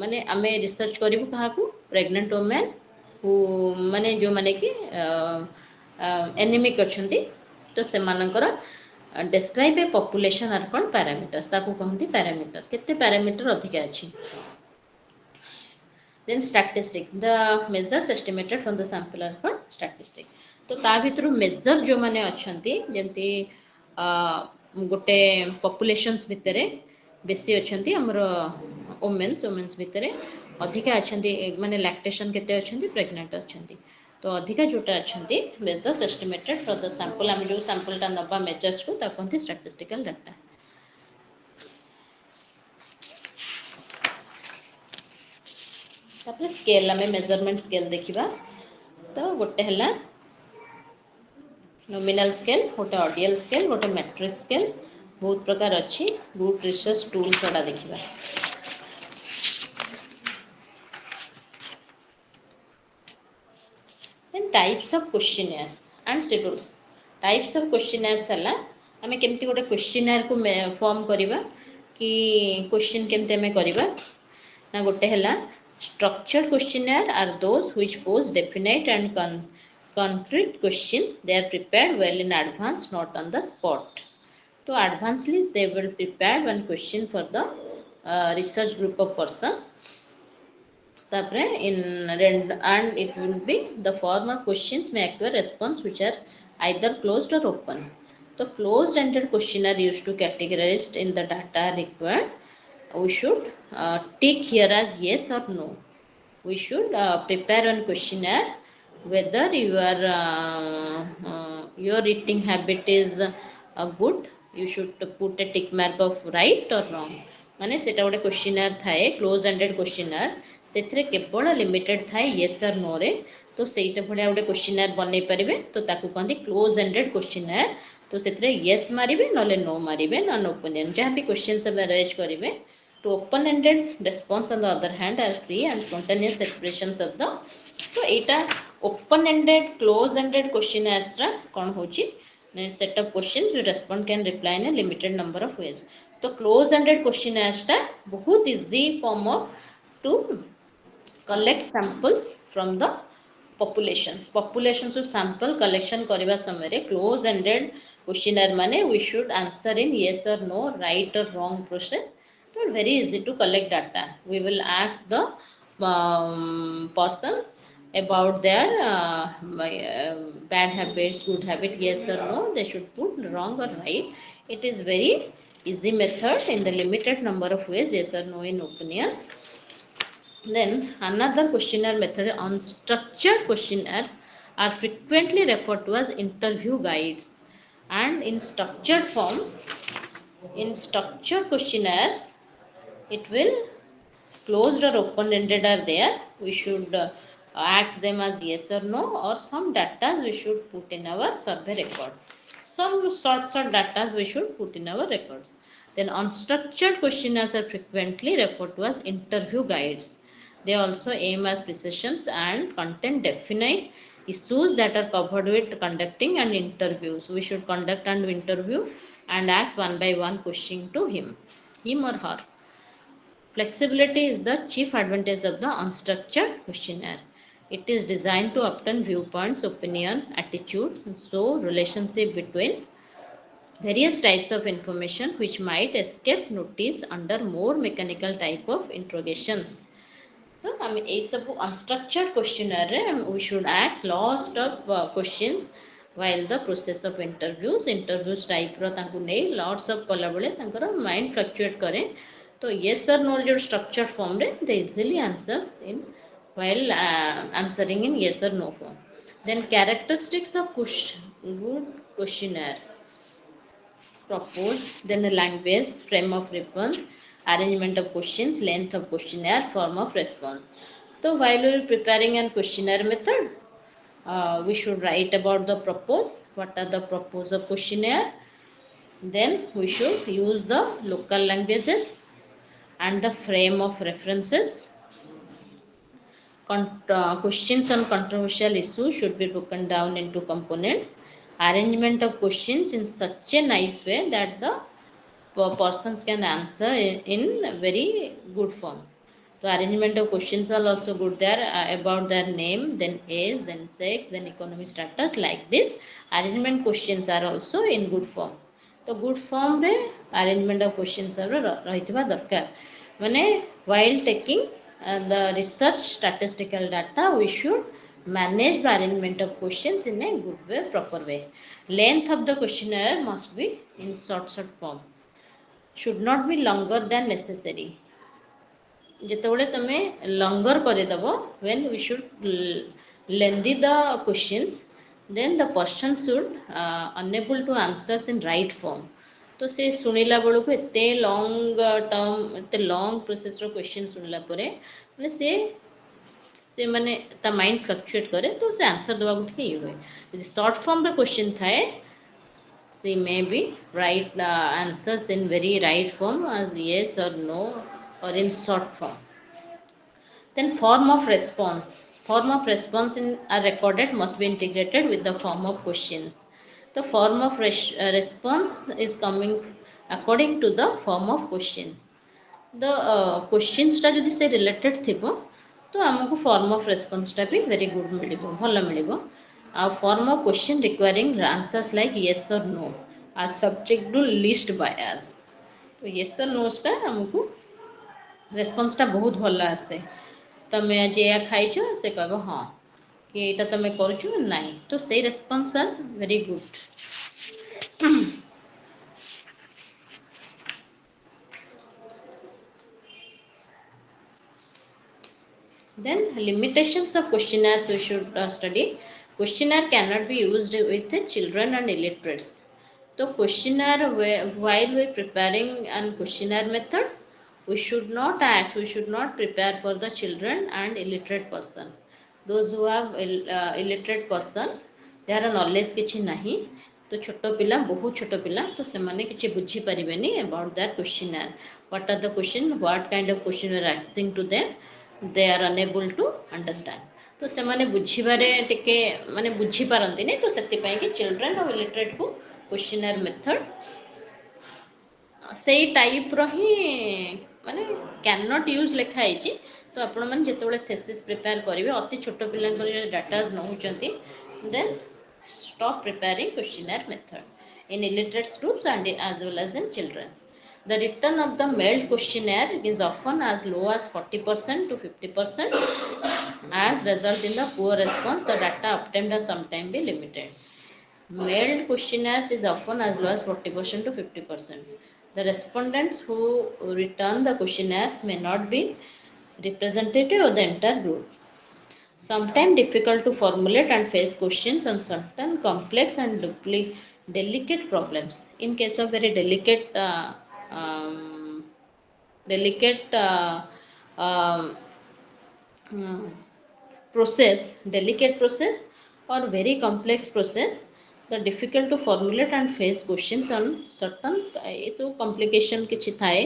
[SPEAKER 1] माने आमे research करिवु काहाकू pregnant women who माने जो माने कि एनीमिक अछंती तो से मानकर describe a population are called parameters ताकू कहंती पैरामीटर केते पैरामीटर अधिका अछि then statistic the measures estimated from the sample are called statistic तो ता भितर मेजर जो माने अछंती जेमति गोटे पॉपुलेशंस भितरे बेसी अछंती हमर वुमेन्स भितरे अधिका अछंती माने लैक्टेशन केते अछंती प्रेग्नेंट अछंती तो अधिका जोटा अछंती measures estimated for the sample हम जो सैंपल ता नबा मेजर्स को ता कहंती स्टैटिस्टिकल डाटा तापर स्केल हमें मेजरमेंट स्केल देखिबा तो गोटे हला नॉमिनल स्केल गोटे ऑडियल स्केल गोटे मैट्रिक स्केल बहुत प्रकार अच्छी ग्रुप रिसर्च टूल सडा देखिबा then types of questionnaires and schedules types of questionnaires हला हमें केमती गोटे क्वेश्चनर को फॉर्म करिबा कि क्वेश्चन केमते हमें करिबा ना गोटे हला structured questionnaire are those which pose definite and concrete questions they are prepared well in advance not on the spot so advancedly they will prepare one question for the research group of person tapre in and it will be the former questions may acquire response which are either closed or open so closed ended questionnaire used to categorize in the data required we should tick here as yes or no we should prepare one questionnaire whether your eating habit is good you should put a tick mark of right or wrong माने सेटा गोटे questionnaire थाए close ended questionnaire सेथिरे केवल limited थाए yes or no रे तो सेटा भलिया गोटे क्वेश्चनर बनै परिबे तो ताकू कहंती क्लोज एंडेड क्वेश्चनर तो सेथिरे yes मारिबे नले no मारिबे नॉन ओपिनियन जहां भी क्वेश्चन सब अरेंज करिवे to open-ended response on the other hand are free and spontaneous expressions of the so eta open-ended close-ended questionnaires ra kon hochi set of questions you respond can reply in a limited number of ways तो close-ended questionnaires ta बहुत easy form of to collect samples from the populations to sample collection करिबा समय रे close-ended questionnaire माने we should answer in yes or no right or wrong process so very easy to collect data we will ask the persons about their bad habits good habit yes or no they should put wrong or right it is very easy method in the limited number of ways yes or no in opinion then another questionnaire method unstructured questionnaires are frequently referred to as interview guides and in structured form in structured questionnaires it will closed or open ended are there we should ask them as yes or no or some data we should put in our survey record some sorts of data we should put in our records then unstructured questionnaires are frequently referred to as interview guides they also aim at precisions and content definite issues that are covered with conducting and interviews we should conduct and interview and ask one by one question to him or her flexibility is the chief advantage of the unstructured questionnaire. It is designed to obtain viewpoints, opinion, attitudes, and so relationship between various types of information which might escape notice under more mechanical type of interrogations. So, I mean, is the unstructured questionnaire we should ask lots of questions while the process of interviews type रो तांकु नै lots of कला बेले तांकर mind fluctuate करे तो yes or no जो structured form रे they easily answers in while answering in yes or no form then characteristics of good questionnaire proposed then a language frame of reference arrangement of questions, length of questionnaire, form of response. So while we are preparing a questionnaire method, we should write about the propose, what are the propose of questionnaire. Then we should use the local languages and the frame of references. Questions on controversial issues should be broken down into components. Arrangement of questions in such a nice way that the persons can answer in very good form. So arrangement of questions are also good there, about their name, then age, then sex, then economic status, like this. Arrangement questions are also in good form. तो good form रे arrangement of questions रहिथिबा दरकार. माने while taking the research statistical data, we should manage the arrangement of questions in a good way, proper way. Length of the questionnaire must be in short form. Should not be longer than necessary. ଯେତେବେଳେ ତମେ longer କରିଦେବ, when we should lengthy the questions, then the person should unable to answer in right form. तो से ଶୁଣିଲା ବେଳକୁ ଏତେ long term, ଏତେ long processor question ଶୁଣିଲା ପରେ ମାନେ ସେ ମାନେ ତା ମାଇଣ୍ଡ ଫ୍ଲକ୍ଚୁଏଟ୍ କରେ, ତ ସେ ଆନ୍ସର ଦେବାକୁ ଟିକେ ଇଏ ହୁଏ. ଯଦି ସର୍ଟ ଫର୍ମର କ୍ୱେଶ୍ଚନ୍ ଥାଏ, she may be write the answers in very right form as yes or no or in short form. Then form of response. Form of response in are recorded must be integrated with the form of questions. The form of response is coming according to the form of questions. The questions टा जदि से related थिबो तो हमको form of response टा भी very good मिलिबो, भल मिलिबो. Form of question requiring answers like yes or no are subject to least bias. तो yes or no टा हमको response टा बहुत भल आसे. तमे आज या खाइछो से कहबो हां कि एटा तमे करछु नाही, तो से response are very good. Then limitations of questionnaires we should study. Questionnaire cannot be used with the children and illiterates. So questionnaire, while we preparing and questionnaire methods, we should not ask, we should not prepare for the children and illiterate person. Those who have illiterate person, ଯାହାର knowledge କିଛି ନାହିଁ, तो छोट पिला बहुत छोट पिला तो से माने किछि बुझी परिबेनी about that questionnaire. What are the question, what kind of question we are asking to them, they are unable to understand. तो से माने बुझिबारे टिके माने बुझी पारंती नै, तो सेति पय कि children और illiterate को क्वेश्चनर मेथड से टाइप रि माने कैन नॉट यूज लिखा है. तो आपण मैंने जिते थेसिस प्रिपेयर करेंगे अति छोट पिला डाटाज नौचंती, then stop preparing questionnaire method in illiterate groups and as well as in children. The return of the mailed questionnaire is often as low as 40% to 50%. As result in the poor response, the data obtained has sometimes be limited. Mailed questionnaires is often as low as 40% to 50%. The respondents who return the questionnaires may not be representative of the entire group. Sometimes difficult to formulate and face questions on certain complex and delicate problems. In case of very delicate process, delicate process or very complex process, the difficult to formulate and face questions on certain सब complication किछि थाए,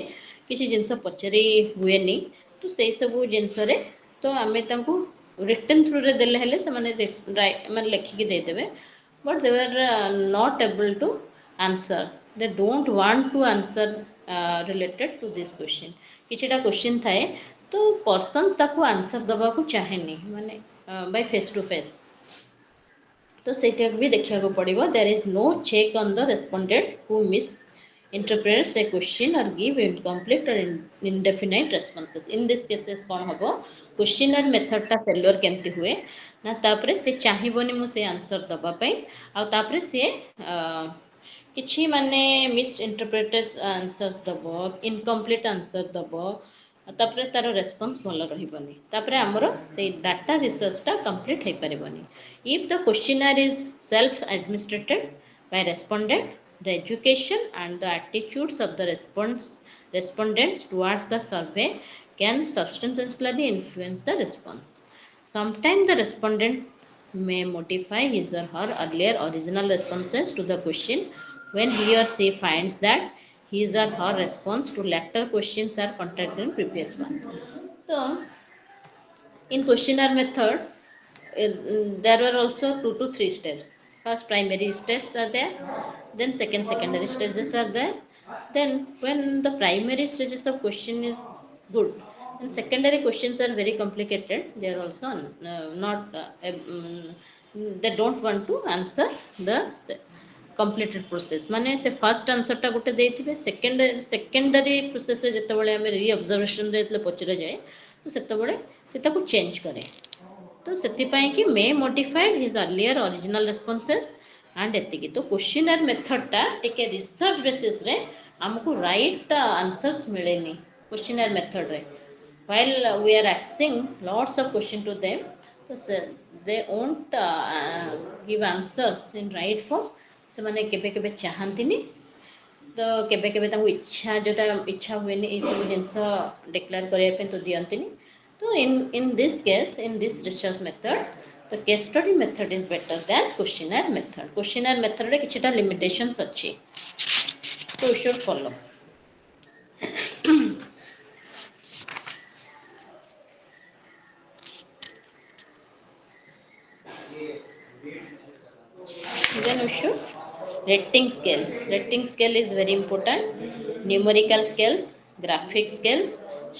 [SPEAKER 1] किछि जिनस पचरी हुएनी, तो से सब जिनस रे तो आमे तांको written through रे देले हेले से माने माने लिखि के दे देबे, but they were not able to answer. They don't want to answer related to this question. किछिटा क्वेश्चन थाए तो पर्सन ताको आंसर दबा को चाहेनी माने बाय फेस टू फेस, तो सेटा भी देखिया को पड़िबो. There is no check on the respondent who mis interprets a question or give incomplete or indefinite responses. In this cases कौन हबो, क्वेश्चनर मेथड ता फेल्योर केमती हुए ना, तापरे से चाहिबोनी मु से आंसर दबा पई आ तापरे से किछि माने मिस इंटरप्रेटेड आंसर दबो, इनकम्प्लीट आंसर दबो, तापरे तार रेस्पॉन्स भल रहिबनी, तापरे हमरो से डाटा रिसर्च ता कंप्लीट हे परिबनी. If the questionnaire is self administered by respondent, The education and the attitudes of the respondents towards the survey can substantially influence the response. Sometimes the respondent may modify his or her earlier original responses to the question when he or she finds that his or her response to later questions are contradicting previous one. So, in questionnaire method, there were also 2 to 3 steps. First, primary steps are there, then secondary stages are there. Then, when the primary stages of question is good, and secondary questions are very complicated, they are also not, they don't want to answer the completed process. ମାନେ ସେ first ଆନ୍ସରଟା ଗୋଟେ ଦେଇଥିବେ, secondary ପ୍ରୋସେସରେ ଯେତେବେଳେ ଆମେ ରିଅବଜର୍ଭେସନରେ ଯେତେବେଳେ ପଚରାଯାଏ ତ ସେତେବେଳେ ସେ ତାକୁ ଚେଞ୍ଜ କରେ। ତ ସେଥିପାଇଁ କି may modified his earlier original responses and ଏତିକି। ତ କ୍ୱେଶ୍ଚିନାର ମେଥଡ଼ଟା ଟିକେ ରିସର୍ଚ୍ଚ ବେସିସ୍ରେ ଆମକୁ ରାଇଟ୍ ଆନ୍ସର୍ସ ମିଳେନି କ୍ୱେଶ୍ଚିନାର ମେଥଡ଼ରେ। while we are asking lots of question to them, so they won't give answers in right form। ସେମାନେ କେବେ କେବେ ଚାହାନ୍ତିନି, ତ କେବେ କେବେ ତାଙ୍କୁ ଇଚ୍ଛା ଯେଉଁଟା ଇଚ୍ଛା ହୁଏନି ଏଇସବୁ ଜିନିଷ ଡିକ୍ଲେୟାର କରିବା ପାଇଁ ତ ଦିଅନ୍ତିନି। ତ in this case, in this research method, the case study method is better than questionnaire method। questionnaire method ରେ କିଛିଟା limitations ଅଛି, so we should follow। Then we should rating scale। rating scale is very important। numerical scales, graphic scales,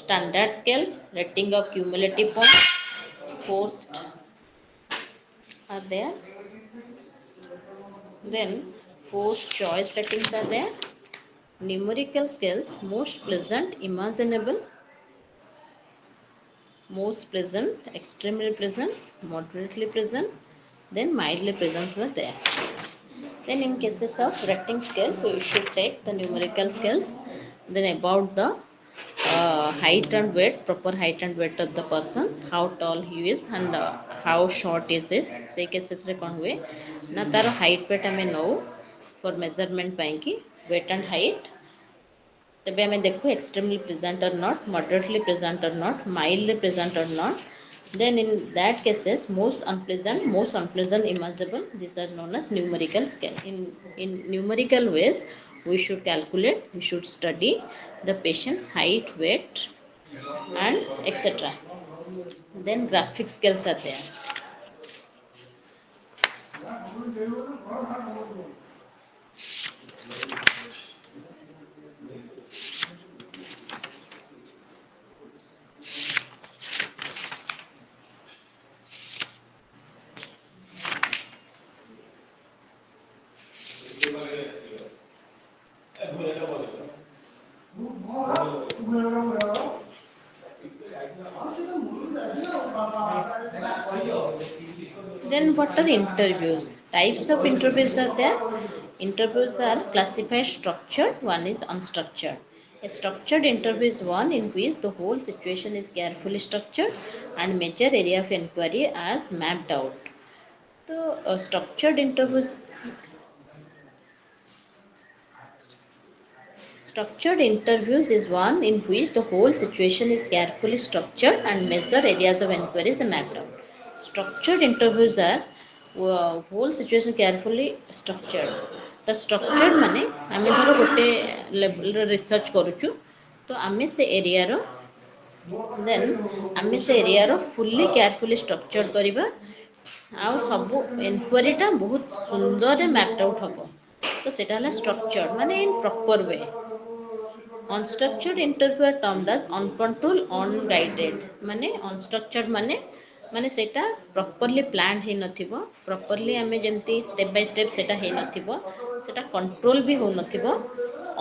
[SPEAKER 1] standard scales, rating of cumulative points, post are there, then post choice ratings are there। numerical scales, most pleasant, imaginable, most pleasant, extremely pleasant, moderately pleasant, then mildly pleasant were there। Then in cases of rating scale, we should take the numerical scales, then about the height and weight, proper height and weight of the person, how tall he is and how short is this। से cases रे कौन हुए ना तार height weight हमें no for measurement पाएंगे weight and height। तबे हमें देखो extremely pleasant or not, moderately pleasant or not, mildly pleasant or not। then in that cases, most unpleasant, imaginable, these are known as numerical scale। in numerical ways we should calculate, we should study the patient's height, weight and etc। then graphic scales are there। Then what are the interviews? Types of interviews are there। Interviews are classified structured, one is unstructured। A structured interview is one in which the whole situation is carefully structured and major area of inquiry as mapped out। So structured interviews is one in which the whole situation is carefully structured and major areas of inquiry is mapped out। Structured interviews are whole situation carefully structured। The structured माने आमे धरो गोटे level रे research करूछु, तो आमे से area रो then आमे से एरिया रो फुल्ली केयरफुली स्ट्रक्चर करिबा आ सब इनक्वारी टा बहुत सुंदर मैप्ड आउट हबो। तो सेटा हला स्ट्रक्चर्ड माने in proper way. unstructured interview are termed as uncontrolled, unguided। माने unstructured माने माने सेटा प्रॉपर्ली प्लान्ड हे नथिबो, प्रॉपर्ली आमे जेंती स्टेप बाय स्टेप सेटा हे नथिबो, सेटा कंट्रोल भी हो नथिबो,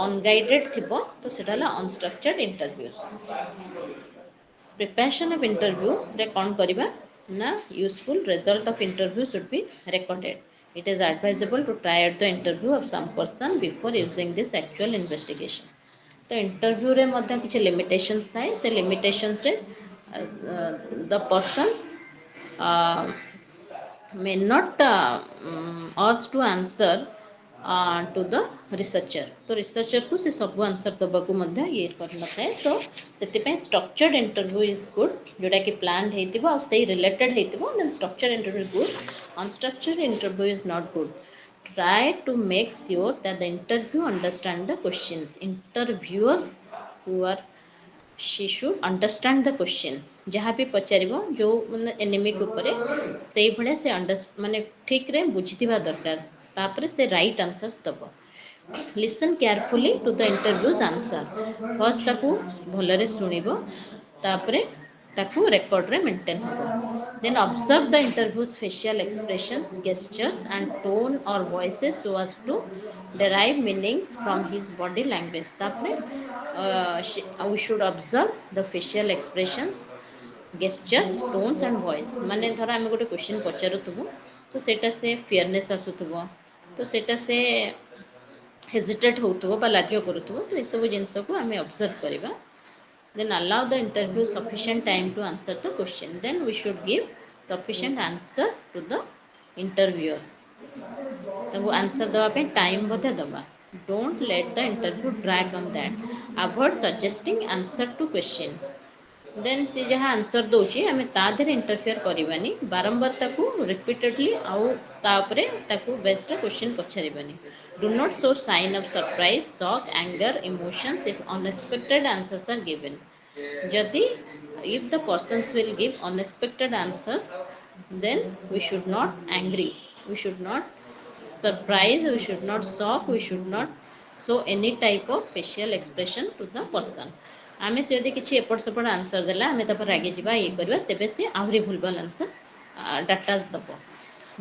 [SPEAKER 1] अनगाइडेड थिबो, तो सेटा हला unstructured interviews। Preparation of interview रे कौन करिबा ना useful result of interview should be recorded। It is advisable to try out the interview of some person before using this actual investigation. तो इंटरव्यू रे मध्य किछि लिमिटेशंस थाए, से लिमिटेशंस रे the persons may not asked to answer to the researcher तो researcher को से सब आंसर दबाक ये करना थाए तो से स्ट्रक्चर्ड इंटरव्यू इज गुड जोटा कि प्लान हो रिलेटेड हो then structured interview is good unstructured interview is not good try to make sure that the interview understand the questions interviewers who are she should understand the questions जहाँ भी पचारिबो जो anaemic ऊपर से भले से माने ठीक रे बुझिथिबा दरकार तापरे से राइट आंसर्स दबो listen carefully to the interviews answer first ताकू भलरे सुनिबो तापरे ताकू रेकॉर्ड रे मेंटेन हो then observe the interviews facial expressions gestures and tone और voices so as to derive meanings from his body language तापरे we should observe the facial expressions gestures tones and voice माने धर आमे गोटे question पचारुथबो तो सेटा से फेयरनेस आसुथबो तो सेटा से हेजिटेट होउथबो बा लाज करूथबो तो ए सब जिंस को आमे ऑब्जर्व करबा then allow the interview sufficient time to answer the question then we should give sufficient answer to the interviewers ताको आंसर दवा पे टाइम बते दवा don't let the interview drag on that avoid suggesting answer to question then से जहाँ answer दोची आमे ता देर interfere करबानी बारंबार ताकू रिपीटेडली आउ तापरे ताकू बेस्ट क्वेश्चन पछारिबानी do not show sign of surprise shock anger emotions if unexpected answers are given जदि if the persons will give unexpected answers then we should not angry we should not surprise we should not shock we should not show any type of facial expression to the person आमे से यदि किसी एपट सेपट answer देला आमे तपर रागी जीवा ये करबा तेबे से आहुरी भूलभाल आंसर डाटास दबो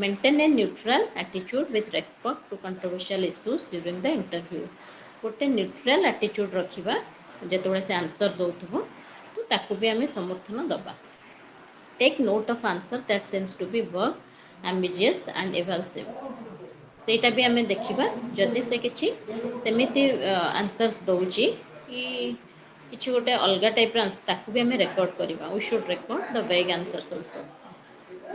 [SPEAKER 1] maintain a neutral attitude with respect to controversial issues during the interview गोटे न्यूट्रल एटीट्यूड रखिबा जेतबेले से आंसर दउथबो तो ताकू भी आमे समर्थन दबा take note of answer that seems to be work ambiguous and evasive सेटा भी आमे देखिबा जदि से किछि सेमिति आंसर्स दउची कि किछि गोटे अलगा टाइप आंसर ताकू भी आमे रेकॉर्ड करबा we should record the vague answers also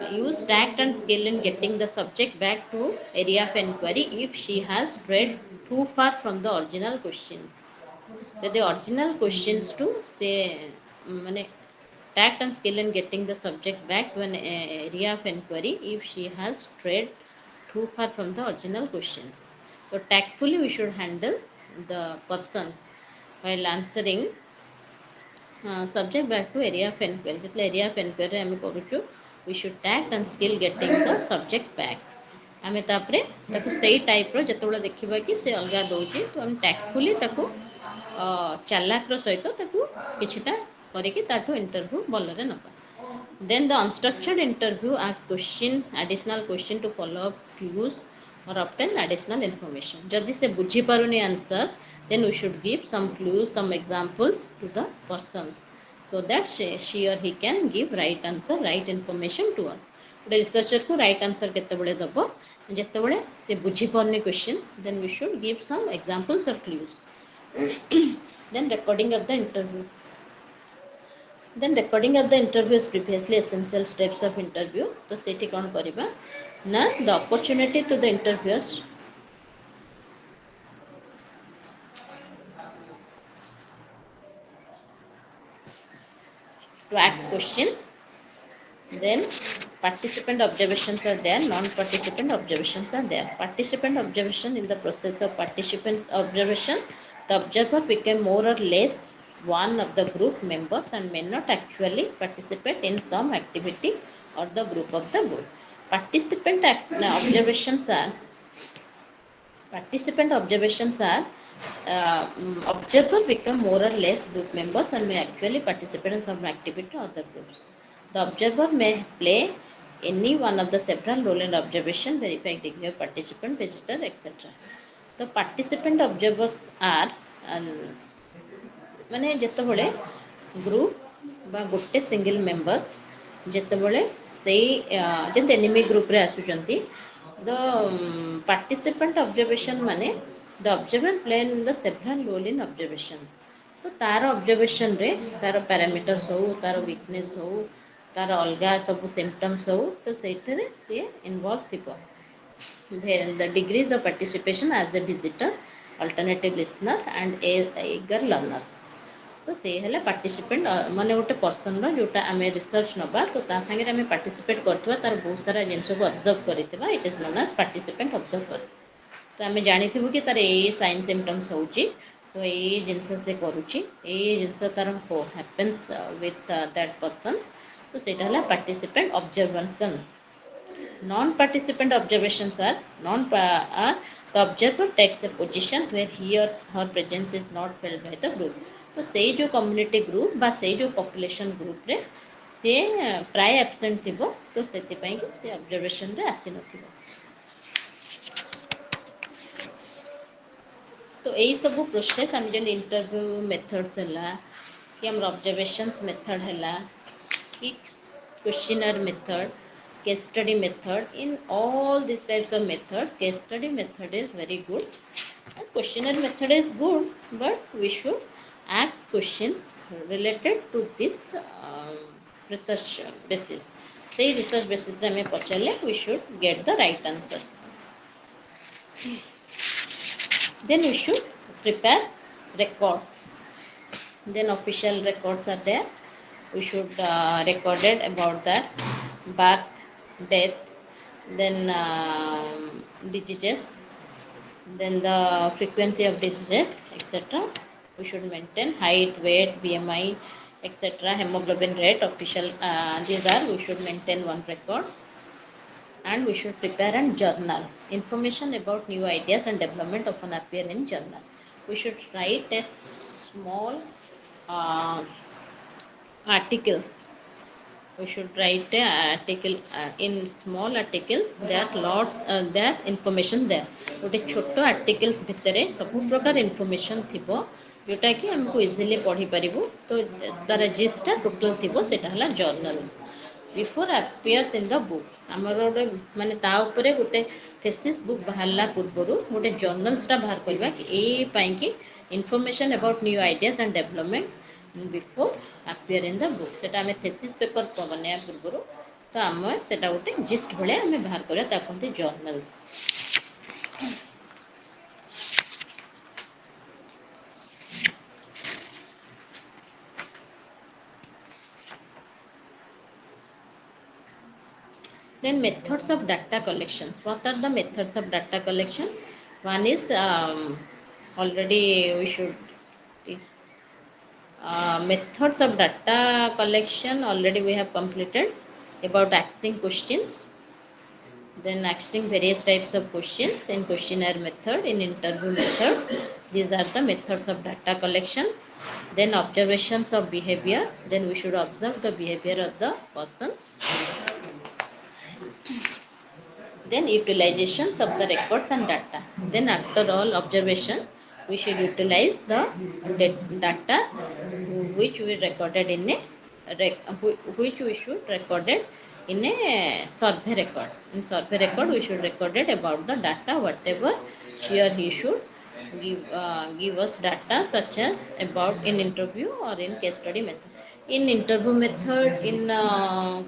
[SPEAKER 1] use tact and skill in getting the subject back to area of inquiry if she has strayed too far from the original questions the original questions to say mane tact and skill in getting the subject back to an area of inquiry if she has strayed too far from the original questions so tactfully we should handle the persons while answering subject back to area of inquiry जेतले area of inquiry आमे करूछु we should tact and skill getting the subject back आमे तापरे ताकू सही type रो जेतबेला देखिबा कि से अलगा दोची तो हम टैक्टफुली ताकू चालाक रो सहित ताकू किछिटा करिकि ताठो इंटरव्यू बलरे नबा then the unstructured interview asks additional question to follow up clues or obtain additional information जदि से बुझी पारुनी answers then we should give some clues some examples to the person so that she or he can give right answer right information to us researcher को right answer केते बळे दबो जेते बळे से बुझी पारुनी questions then we should give some examples or clues then recording of the interview then recording of the interview is previously essential steps of interview तो सेठी कोन करिबा ना the opportunity to the interviewers to ask questions then participant observations are there non-participant observations are there participant observation in the process of participant observation the observer became more or less one of the group members and may not actually participate in some activity or the group of the group participant observations are observer become more or less group members and may actually participate in some activity or other groups the observer may play any one of the several role in observation verify degree of participant visitor etc the participant observers are माने जेतेबेले group बा गोटे single members जेतेबेले सेई जेते enemy group रे आसुचंती the participant observation माने the observer play in the several role in observation तो तार ऑब्जर्वेशन रे तार पैरामीटर्स हो तार वीकनेस हो तार अलगा सब सिम्पटम्स हो तो सेठरे से इन्वॉल्व थिबो the degrees of participation as a visitor, alternative listener and eager learners. तो से हेला पार्टिसिपेंट माने गोटे पर्सन जोटा आम रिसर्च नवा तो सागे आम पार्टिसिपेट करथवा तार बहुत सारा जिनस को ऑब्जर्व करथिबा it is known as participant observer तो आम जानिथिबु कि तार ए साइन सिम्पटम्स होउची तो ये जिनस से करूची ए जिनस तार हैपेंस विथ दैट पर्सन तो सेटा हला participant observations non participant observations are the observer takes a position where he or her presence is not felt by the group तो से जो कम्युनिटी ग्रुप बा से जो पॉपुलेशन ग्रुप रे से प्राय एब्सेंट थिबो तो सेति पई कि से ऑब्जर्वेशन रे आसी नथिबो तो एई सब प्रोसेस हम जन इंटरव्यू मेथड्स हला कि हम ऑब्जर्वेशंस मेथड हला कि questionnaire method case study method in all these types of methods case study method is very good and questionnaire method is good but we should ask questions related to this research basis say research basis ame pachale we should get the right answers then we should prepare records then official records are there we should record it about that birth death then diseases then the frequency of diseases etc we should maintain height weight bmi etc hemoglobin rate official these are we should maintain one record and we should prepare a journal information about new ideas and development often appear in journal we should write a small uh, articles we should write an article in small articles that lots that information there गोटे छोट articles भितर सब प्रकार information थिबो जोटा कि हमको easily पढ़ी परिबु तो तार जिसटा टोटल थिबो सेटा हला journal before appears in the book हमर गोटे माने ता ऊपर गोटे थेसिस बुक बाहरला पूर्वरु गोटे जर्नल्सटा बाहर करबा कि ए पई कि information about new ideas and development before appear in the book सेटा आमे थेसिस पेपर बनया पूर्वरु तो आम सेटा गोटे जिस्ट भले आमे बाहर करया ता कहते journals then methods of data collection what are the methods of data collection one is already we should methods of data collection already we have completed about asking questions then asking various types of questions in questionnaire method in interview method these are the methods of data collection then observations of behavior then we should observe the behavior of the persons then utilizations of the records and data then after all observation we should utilize the data which we recorded in a which we should recorded in a survey record in survey record we should record it about the data whatever she or he should give us data such as about in interview or in case study method in interview method in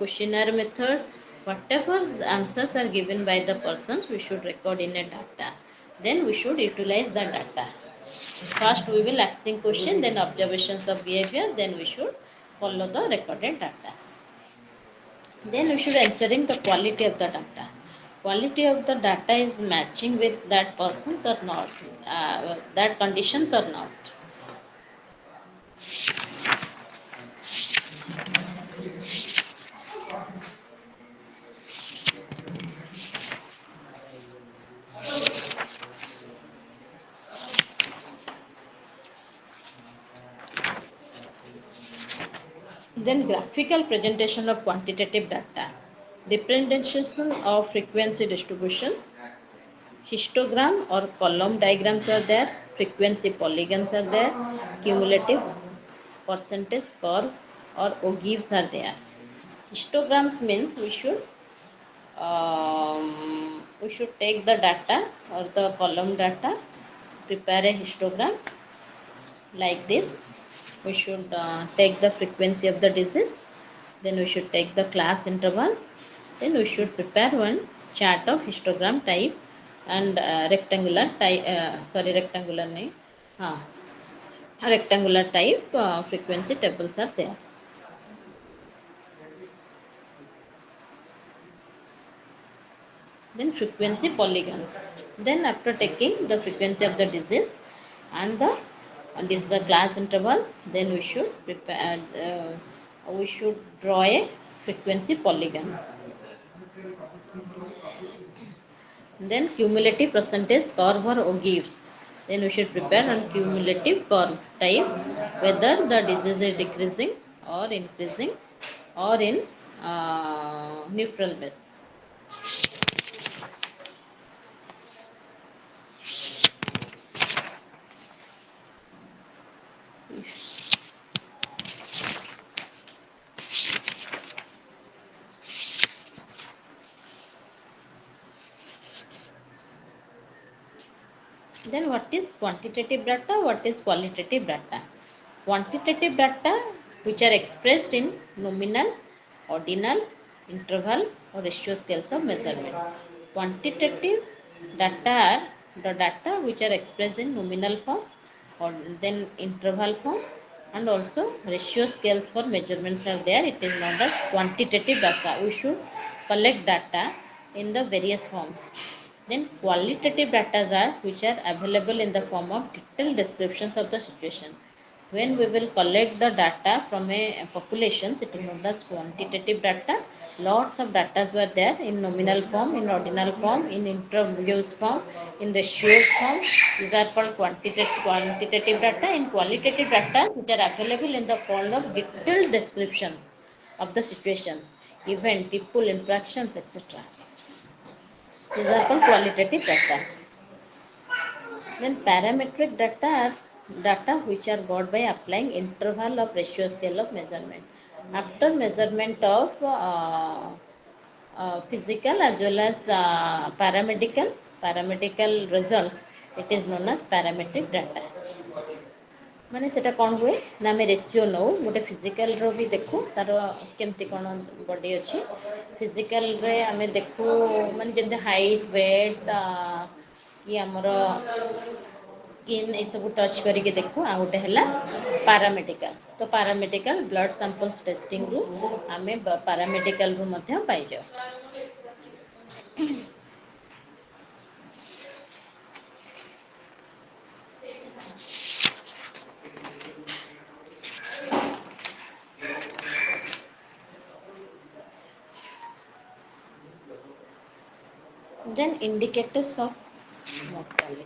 [SPEAKER 1] questionnaire method whatever the answers are given by the persons we should record in a data then we should utilize the data first we will asking question then observations of behavior then we should follow the recorded data then we should ensuring the quality of the data quality of the data is matching with that persons or not that conditions or not then graphical presentation of quantitative data representation of frequency distributions histogram or column diagrams are there frequency polygons are there cumulative percentage curve or ogives are there histograms means we should take the data or the column data prepare a histogram like this we should take the frequency of the disease then we should take the class intervals then we should prepare one chart of histogram type and rectangular type, rectangular nahi, rectangular type frequency tables are there. Then frequency polygons. Then after taking the frequency of the disease and the class intervals, then we should prepare, we should draw a frequency polygons. Then cumulative percentage curve or ogives. Then we should prepare on cumulative curve type whether the disease is decreasing or increasing or in neutral base. Then what is quantitative data? What is qualitative data? Quantitative data which are expressed in nominal, ordinal, interval or ratio scales of measurement. Quantitative data are the data which are expressed in nominal form or then interval form and also ratio scales for measurements are there. It is known as quantitative data. We should collect data in the various forms. Then qualitative data are which are available in the form of detailed descriptions of the situation. When we will collect the data from a population, it is known as quantitative data. Lots of data were there in nominal form, in ordinal form, in interviews form, in ratios form. These are called quantitative data. In qualitative data, which are available in the form of detailed descriptions of the situations, event, people, interactions, etc. These are called qualitative data. Then parametric data are data which are got by applying interval of ratio scale of measurement. After measurement of physical as well as paramedical results, it is known as parametric data. ମାନେ ସେଟା କ'ଣ ହୁଏ ନା ଆମେ ratio ନେଉ ଗୋଟେ ଫିଜିକାଲର ବି ଦେଖୁ ତାର କେମିତି କ'ଣ ବଡି ଅଛି ଫିଜିକାଲରେ ଆମେ ଦେଖୁ ମାନେ ଯେମିତି ହାଇଟ୍ ୱେଟ୍ କି ଆମର ସ୍କିନ୍ ଏସବୁ ଟଚ୍ କରିକି ଦେଖୁ ଆଉ ଗୋଟେ ହେଲା ପାରାମେଡ଼ିକାଲ ତ ପାରାମେଡ଼ିକାଲ ବ୍ଲଡ୍ ସାମ୍ପଲ୍ସ ଟେଷ୍ଟିଂରୁ ଆମେ ପାରାମେଡ଼ିକାଲରୁ ମଧ୍ୟ ପାଇଯାଉ। Then indicators of mortality.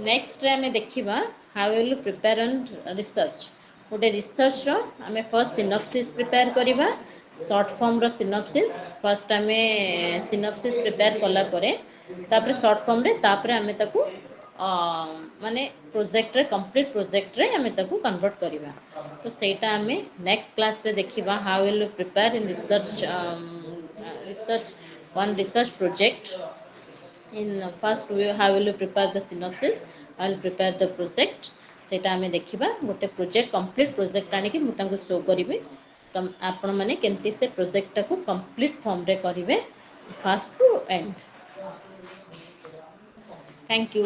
[SPEAKER 1] Next ଆମେ ଦେଖିବା how will you prepare on research. ଗୋଟେ ରିସର୍ଚ୍ଚର ଆମେ ଫର୍ଷ୍ଟ ସିନପସିସ୍ ପ୍ରିପେୟାର କରିବା ସର୍ଟ ଫର୍ମର ସିନପସିସ୍ ଫର୍ଷ୍ଟ ଆମେ ସିନପସିସ୍ ପ୍ରିପେୟାର କଲା ପରେ ତାପରେ ସର୍ଟ ଫର୍ମରେ ତାପରେ ଆମେ ତାକୁ ମାନେ ପ୍ରୋଜେକ୍ଟରେ କମ୍ପ୍ଲିଟ୍ ପ୍ରୋଜେକ୍ଟରେ ଆମେ ତାକୁ କନଭର୍ଟ କରିବା ତ ସେଇଟା ଆମେ ନେକ୍ସଟ କ୍ଲାସରେ ଦେଖିବା how will you prepare in research one research project. In first how will you prepare the synopsis, I will prepare the project ସେଇଟା ଆମେ ଦେଖିବା ଗୋଟେ ପ୍ରୋଜେକ୍ଟ କମ୍ପ୍ଲିଟ୍ ପ୍ରୋଜେକ୍ଟ ଆଣିକି ମୁଁ ତାଙ୍କୁ ଶୋ କରିବି ତ ଆପଣମାନେ କେମିତି ସେ ପ୍ରୋଜେକ୍ଟଟାକୁ କମ୍ପ୍ଲିଟ୍ ଫର୍ମରେ କରିବେ first to end. Thank you.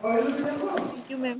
[SPEAKER 3] Thank you, ma'am.